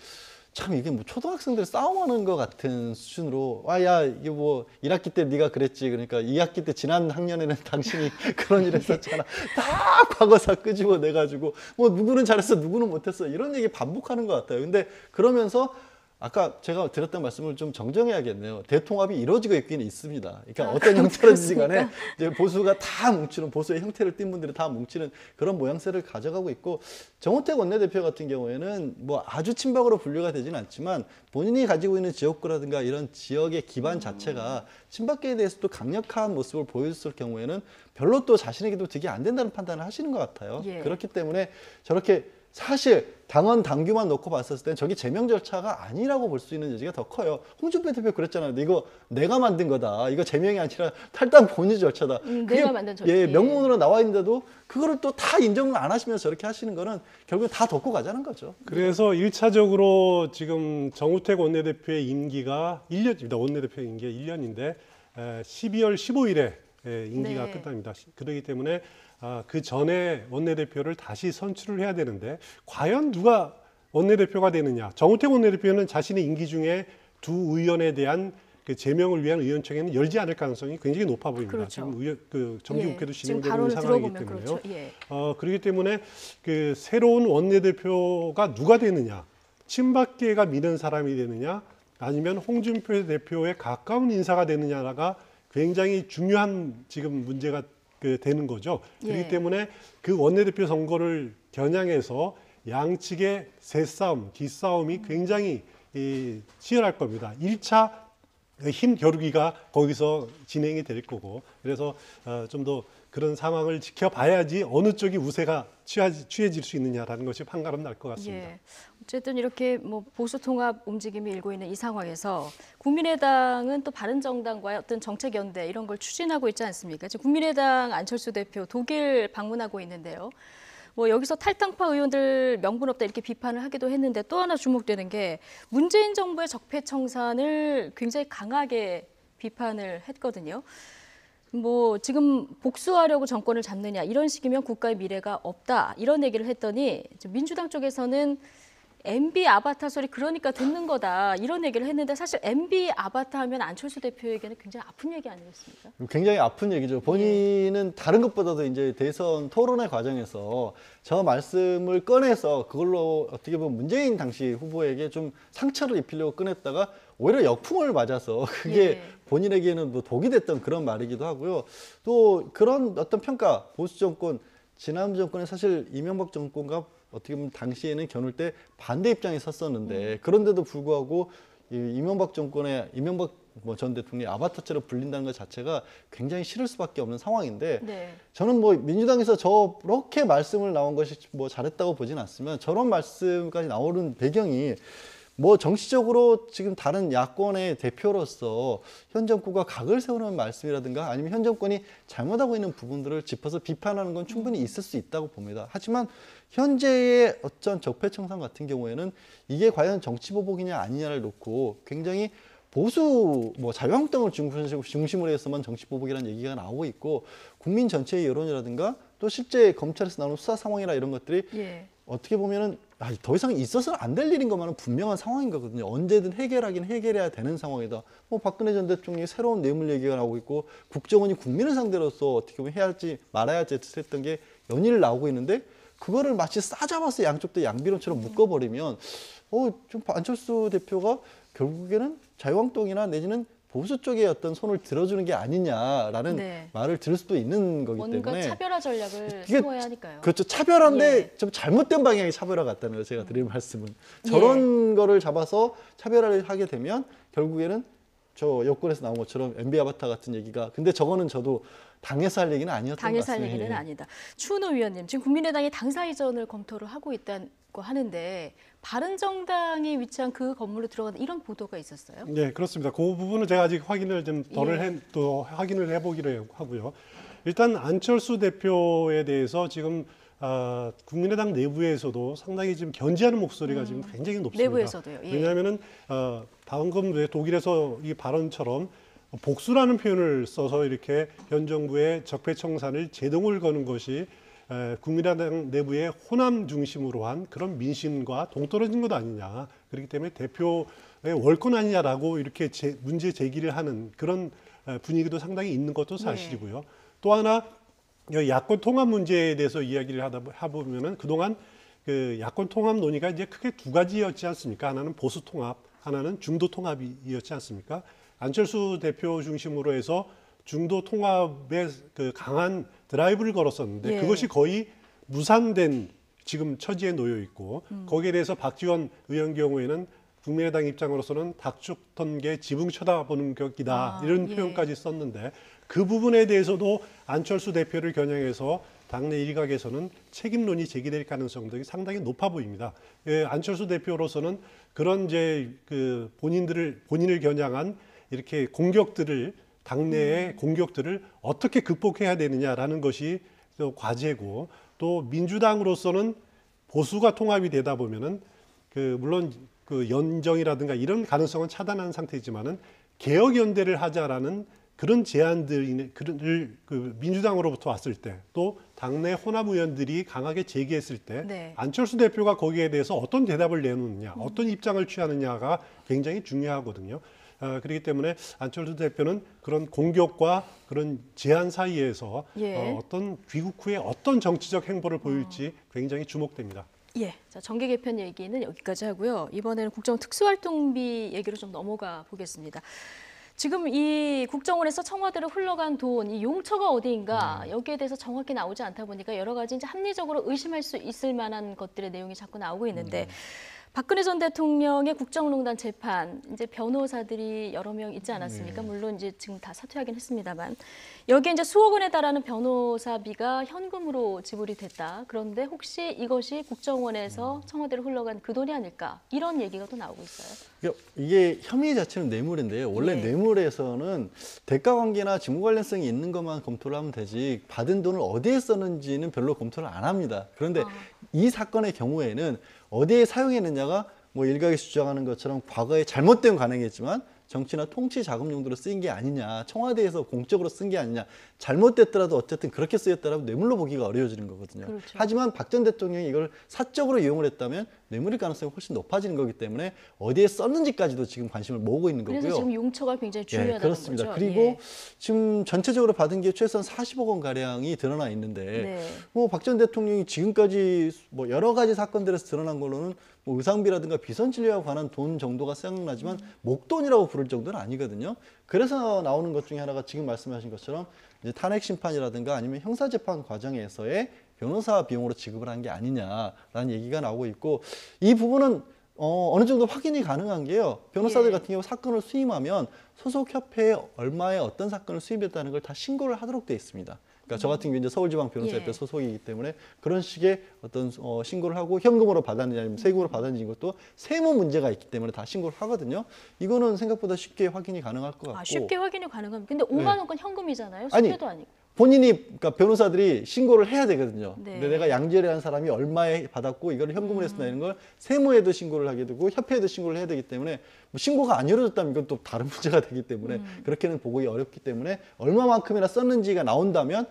참 이게 뭐 초등학생들 싸움하는 것 같은 수준으로 야 이게 뭐 1학기 때 네가 그랬지 그러니까 2학기 때 지난 학년에는 당신이 그런 일 했었잖아 다 과거사 끄집어내가지고 뭐 누구는 잘했어 누구는 못했어 이런 얘기 반복하는 것 같아요. 근데 그러면서 아까 제가 드렸던 말씀을 좀 정정해야겠네요. 대통합이 이루어지고 있기는 있습니다. 그러니까 어떤 형태로든지 간에 이제 보수가 다 뭉치는 보수의 형태를 띈 분들이 다 뭉치는 그런 모양새를 가져가고 있고 정우택 원내대표 같은 경우에는 뭐 아주 친박으로 분류가 되지는 않지만 본인이 가지고 있는 지역구라든가 이런 지역의 기반 자체가 친박계에 대해서도 강력한 모습을 보였을 경우에는 별로 또 자신에게도 득이 안 된다는 판단을 하시는 것 같아요. 그렇기 때문에 저렇게 사실 당원 당규만 놓고 봤었을 땐 저게 제명 절차가 아니라고 볼 수 있는 여지가 더 커요. 홍준표 대표 그랬잖아요. 이거 내가 만든 거다. 이거 제명이 아니라 탈당 본의 절차다. 내가 만든 절차. 예, 명문으로 나와 있는데도 그거를 또 다 인정을 안 하시면서 저렇게 하시는 거는 결국엔 다 덮고 가자는 거죠. 그래서 1차적으로 지금 정우택 원내대표의 임기가 1년입니다. 원내대표 임기가 1년인데 12월 15일에 임기가 네. 끝납니다. 그렇기 때문에 그 전에 원내대표를 다시 선출을 해야 되는데 과연 누가 원내대표가 되느냐. 정우택 원내대표는 자신의 임기 중에 두 의원에 대한 그 제명을 위한 의원총회는 열지 않을 가능성이 굉장히 높아 보입니다. 그렇죠. 지금 정기국회도 예, 진행되는 상황이기 때문에요. 그렇죠. 예. 그렇기 때문에 그 새로운 원내대표가 누가 되느냐, 친박계가 믿은 사람이 되느냐, 아니면 홍준표 대표에 가까운 인사가 되느냐가 굉장히 중요한 지금 문제가 되는 거죠. 그렇기 예. 때문에 그 원내대표 선거를 겨냥해서 양측의 새싸움, 기싸움이 굉장히 치열할 겁니다. 1차 힘 겨루기가 거기서 진행이 될 거고, 그래서 좀 더 그런 상황을 지켜봐야지 어느 쪽이 우세가 취해질 수 있느냐라는 것이 판가름 날 것 같습니다. 예. 어쨌든 이렇게 뭐 보수 통합 움직임이 일고 있는 이 상황에서 국민의당은 또 바른정당과의 어떤 정책 연대 이런 걸 추진하고 있지 않습니까? 지금 국민의당 안철수 대표 독일 방문하고 있는데요. 뭐 여기서 탈당파 의원들 명분 없다 이렇게 비판을 하기도 했는데 또 하나 주목되는 게 문재인 정부의 적폐청산을 굉장히 강하게 비판을 했거든요. 뭐 지금 복수하려고 정권을 잡느냐 이런 식이면 국가의 미래가 없다 이런 얘기를 했더니 민주당 쪽에서는 MB 아바타 소리 그러니까 듣는 거다 이런 얘기를 했는데 사실 MB 아바타 하면 안철수 대표에게는 굉장히 아픈 얘기 아니겠습니까? 굉장히 아픈 얘기죠. 본인은 다른 것보다도 이제 대선 토론회 과정에서 저 말씀을 꺼내서 그걸로 어떻게 보면 문재인 당시 후보에게 좀 상처를 입히려고 꺼냈다가 오히려 역풍을 맞아서 그게 본인에게는 뭐 독이 됐던 그런 말이기도 하고요. 또 그런 어떤 평가, 보수 정권, 지난 정권에 사실 이명박 정권과 어떻게 보면 당시에는 겨눌 때 반대 입장에 섰었는데 그런데도 불구하고 이명박 정권의 이명박 전 대통령이 아바타처럼 불린다는 것 자체가 굉장히 싫을 수밖에 없는 상황인데 네. 저는 뭐 민주당에서 저렇게 말씀을 나온 것이 뭐 잘했다고 보진 않지만 저런 말씀까지 나오는 배경이 뭐 정치적으로 지금 다른 야권의 대표로서 현 정권과 각을 세우는 말씀이라든가 아니면 현 정권이 잘못하고 있는 부분들을 짚어서 비판하는 건 충분히 있을 수 있다고 봅니다. 하지만 현재의 어떤 적폐청산 같은 경우에는 이게 과연 정치보복이냐 아니냐를 놓고 굉장히 보수 자유한국당을 중심으로 해서만 정치보복이라는 얘기가 나오고 있고 국민 전체의 여론이라든가 또 실제 검찰에서 나오는 수사 상황이나 이런 것들이 어떻게 보면은 더 이상 있어서는 안 될 일인 것만은 분명한 상황인 거거든요. 언제든 해결하긴 해결해야 되는 상황이다. 뭐 박근혜 전 대통령이 새로운 뇌물 얘기가 나오고 있고 국정원이 국민을 상대로서 어떻게 보면 해야 할지 말아야 할지 했던 게 연일 나오고 있는데 그거를 마치 싸잡아서 양쪽도 양비론처럼 묶어버리면 좀 안철수 대표가 결국에는 자유한국당이나 내지는 보수 쪽에 어떤 손을 들어주는 게 아니냐라는 말을 들을 수도 있는 거기 때문에 뭔가 차별화 전략을 세워야 하니까요. 그렇죠. 차별화인데 좀 잘못된 방향의 차별화 같다는 거 제가 드릴 말씀은 저런 거를 잡아서 차별화를 하게 되면 결국에는 저 여권에서 나온 것처럼 MB 아바타 같은 얘기가 근데 저거는 저도 당에서 할 얘기는 아니었던 것 같습니다. 당에서 할 얘기는 아니다. 추은호 위원님, 지금 국민의당이 당사 이전을 검토를 하고 있다고 하는데 바른정당이 위치한 그 건물로 들어가는 이런 보도가 있었어요? 네, 그렇습니다. 그 부분은 제가 아직 확인을 좀 또 확인을 해보기로 하고요. 일단 안철수 대표에 대해서 지금 국민의당 내부에서도 상당히 지금 견지하는 목소리가 지금 굉장히 높습니다. 내부에서도요. 왜냐하면은 방금 독일에서 이 발언처럼 복수라는 표현을 써서 이렇게 현 정부의 적폐청산을 제동을 거는 것이 국민의당 내부의 호남 중심으로 한 그런 민심과 동떨어진 것 아니냐. 그렇기 때문에 대표의 월권 아니냐라고 이렇게 문제 제기를 하는 그런 분위기도 상당히 있는 것도 사실이고요. 또 하나 야권 통합 문제에 대해서 이야기를 하다 보면은 그동안 그 야권 통합 논의가 이제 크게 두 가지였지 않습니까? 하나는 보수 통합, 하나는 중도 통합이었지 않습니까? 안철수 대표 중심으로 해서 중도 통합에 그 강한 드라이브를 걸었었는데 그것이 거의 무산된 지금 처지에 놓여 있고 거기에 대해서 박지원 의원 경우에는 국민의당 입장으로서는 닭죽던 게 지붕 쳐다보는 격이다 이런 표현까지 썼는데 그 부분에 대해서도 안철수 대표를 겨냥해서 당내 일각에서는 책임론이 제기될 가능성들이 상당히 높아 보입니다. 안철수 대표로서는 그런 이제 그 본인을 겨냥한 이렇게 공격들을 당내의 공격들을 어떻게 극복해야 되느냐라는 것이 또 과제고, 또 민주당으로서는 보수가 통합이 되다 보면은 물론 그 연정이라든가 이런 가능성은 차단한 상태이지만은 개혁 연대를 하자라는 그런 제안들을 민주당으로부터 왔을 때, 또 당내 호남 의원들이 강하게 제기했을 때 네. 안철수 대표가 거기에 대해서 어떤 대답을 내놓느냐, 어떤 입장을 취하느냐가 굉장히 중요하거든요. 그렇기 때문에 안철수 대표는 그런 공격과 그런 제안 사이에서 예. 어떤 귀국 후에 어떤 정치적 행보를 보일지 굉장히 주목됩니다. 예, 자, 정계 개편 얘기는 여기까지 하고요. 이번에는 국정 특수활동비 얘기로 좀 넘어가 보겠습니다. 지금 이 국정원에서 청와대로 흘러간 돈, 이 용처가 어디인가 여기에 대해서 정확히 나오지 않다 보니까 여러 가지 이제 합리적으로 의심할 수 있을 만한 것들의 내용이 자꾸 나오고 있는데 박근혜 전 대통령의 국정농단 재판, 이제 변호사들이 여러 명 있지 않았습니까? 물론 이제 지금 다 사퇴하긴 했습니다만 여기에 이제 수억 원에 달하는 변호사비가 현금으로 지불이 됐다. 그런데 혹시 이것이 국정원에서 청와대로 흘러간 그 돈이 아닐까? 이런 얘기가 또 나오고 있어요. 이게 혐의 자체는 뇌물인데요. 원래 예. 뇌물에서는 대가 관계나 직무 관련성이 있는 것만 검토를 하면 되지 받은 돈을 어디에 썼는지는 별로 검토를 안 합니다. 그런데 이 사건의 경우에는 어디에 사용했느냐가 뭐 일각에서 주장하는 것처럼 과거에 잘못된 가능했지만 정치나 통치 자금 용도로 쓰인 게 아니냐, 청와대에서 공적으로 쓴 게 아니냐, 잘못됐더라도 어쨌든 그렇게 쓰였더라도 뇌물로 보기가 어려워지는 거거든요. 그렇죠. 하지만 박 전 대통령이 이걸 사적으로 이용을 했다면 뇌물일 가능성이 훨씬 높아지는 거기 때문에 어디에 썼는지까지도 지금 관심을 모으고 있는 거고요. 그래서 지금 용처가 굉장히 중요하다는 그렇습니다. 거죠. 그리고 예. 지금 전체적으로 받은 게 최소한 40억 원 가량이 드러나 있는데 네. 뭐 박 전 대통령이 지금까지 뭐 여러 가지 사건들에서 드러난 걸로는 뭐 의상비라든가 비선 진료와 관한 돈 정도가 생각나지만 목돈이라고 부를 정도는 아니거든요. 그래서 나오는 것 중에 하나가 지금 말씀하신 것처럼 이제 탄핵 심판이라든가 아니면 형사 재판 과정에서의 변호사 비용으로 지급을 한 게 아니냐라는 얘기가 나오고 있고, 이 부분은 어느 정도 확인이 가능한 게요. 변호사들 같은 경우 사건을 수임하면 소속 협회에 얼마의 어떤 사건을 수임했다는 걸 다 신고를 하도록 돼 있습니다. 그러니까 저 같은 경우 이제 서울지방변호사협회 소속이기 때문에 그런 식의 어떤 신고를 하고 현금으로 받았느냐 아니면 세금으로 받았느냐 이것도 세무 문제가 있기 때문에 다 신고를 하거든요. 이거는 생각보다 쉽게 확인이 가능할 것 같고. 쉽게 확인이 가능합니다. 근데 5만 원건 현금이잖아요. 숙제도 아니고. 본인이 그러니까 변호사들이 신고를 해야 되거든요. 네. 근데 내가 양지를 한 사람이 얼마에 받았고 이걸 현금으로 했으나 이런 걸 세무에도 신고를 하게 되고 협회에도 신고를 해야 되기 때문에 뭐 신고가 안 이루어졌다면 이건 또 다른 문제가 되기 때문에 그렇게는 보기 어렵기 때문에 얼마만큼이나 썼는지가 나온다면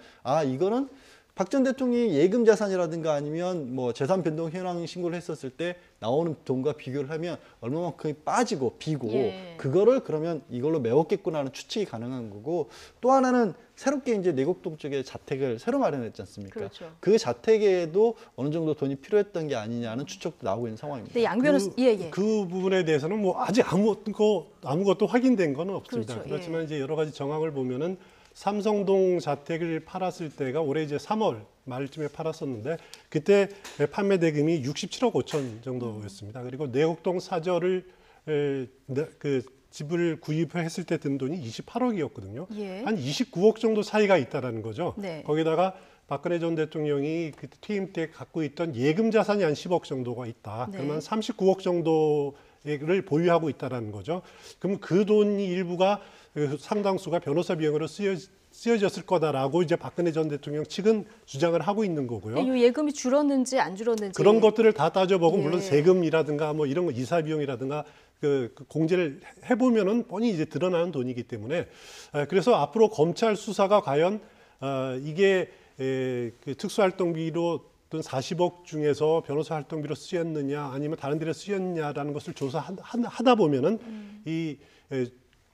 이거는 박 전 대통령이 예금 자산이라든가 아니면 뭐 재산 변동 현황 신고를 했었을 때 나오는 돈과 비교를 하면 얼마만큼이 빠지고 비고 그거를 그러면 이걸로 메웠겠구나 하는 추측이 가능한 거고, 또 하나는 새롭게 이제 내곡동 쪽에 자택을 새로 마련했지 않습니까? 그렇죠. 그 자택에도 어느 정도 돈이 필요했던 게 아니냐는 추측도 나오고 있는 상황입니다. 네, 양 변호사, 그 부분에 대해서는 뭐 아직 아무것도 확인된 건 없습니다. 그렇죠. 그렇지만 이제 여러 가지 정황을 보면은 삼성동 자택을 팔았을 때가 올해 이제 3월 말쯤에 팔았었는데 그때 판매 대금이 67억 5천 정도였습니다. 그리고 내곡동 사저를 그 집을 구입했을 때 든 돈이 28억이었거든요. 한 29억 정도 차이가 있다라는 거죠. 네. 거기다가 박근혜 전 대통령이 그 퇴임 때 갖고 있던 예금 자산이 한 10억 정도가 있다. 네. 그러면 39억 정도를 보유하고 있다라는 거죠. 그럼 그 돈이 일부가 상당수가 변호사 비용으로 쓰여졌을 거다라고 이제 박근혜 전 대통령 측은 주장을 하고 있는 거고요. 이 예금이 줄었는지 안 줄었는지 그런 것들을 다 따져보고 물론 세금이라든가 뭐 이런 거 이사 비용이라든가 그 공제를 해보면은 뻔히 이제 드러나는 돈이기 때문에 그래서 앞으로 검찰 수사가 과연 이게 그 특수활동비로 어떤 40억 중에서 변호사 활동비로 쓰였느냐 아니면 다른 데로 쓰였느냐라는 것을 조사하다 보면은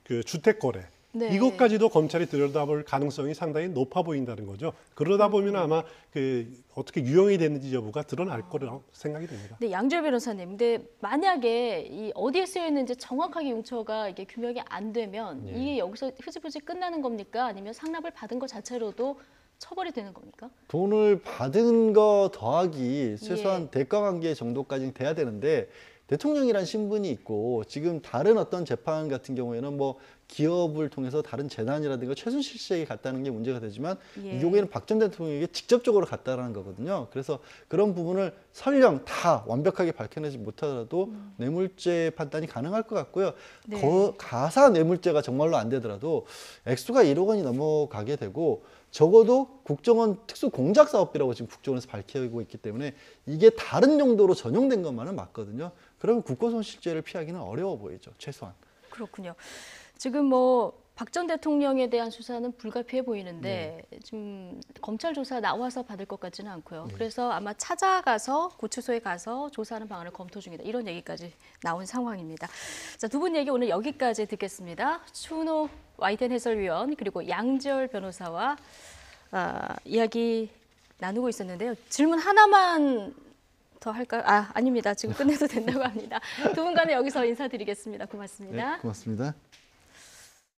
그 주택 거래 이것까지도 검찰이 들여다볼 가능성이 상당히 높아 보인다는 거죠. 그러다 보면 아마 그 어떻게 유용이 됐는지 여부가 드러날 거라고 생각이 됩니다. 네, 양지열 변호사님. 근데 만약에 이 어디에 쓰여 있는지 정확하게 용처가 이게 규명이 안 되면 이게 여기서 흐지부지 끝나는 겁니까? 아니면 상납을 받은 것 자체로도 처벌이 되는 겁니까? 돈을 받은 거 더하기 최소한 대가 관계 정도까지는 돼야 되는데 대통령이란 신분이 있고 지금 다른 어떤 재판 같은 경우에는 뭐 기업을 통해서 다른 재단이라든가 최순실 씨에게 갔다는 게 문제가 되지만 예. 이 경우에는 박 전 대통령에게 직접적으로 갔다라는 거거든요. 그래서 그런 부분을 설령 다 완벽하게 밝혀내지 못하더라도 뇌물죄 판단이 가능할 것 같고요. 네. 가사 뇌물죄가 정말로 안 되더라도 액수가 1억 원이 넘어가게 되고 적어도 국정원 특수공작사업비라고 지금 국정원에서 밝히고 있기 때문에 이게 다른 용도로 전용된 것만은 맞거든요. 그러면 국고손실죄를 피하기는 어려워 보이죠. 최소한. 그렇군요. 지금 뭐 박 전 대통령에 대한 수사는 불가피해 보이는데 지금 검찰 조사 나와서 받을 것 같지는 않고요. 그래서 아마 찾아가서 구치소에 가서 조사하는 방안을 검토 중이다. 이런 얘기까지 나온 상황입니다. 자, 두 분 얘기 오늘 여기까지 듣겠습니다. 추은호 YTN 해설위원 그리고 양지열 변호사와 이야기 나누고 있었는데요. 질문 하나만 더 할까요? 아닙니다. 지금 끝내도 된다고 합니다. 두 분과는 여기서 인사드리겠습니다. 고맙습니다. 네, 고맙습니다.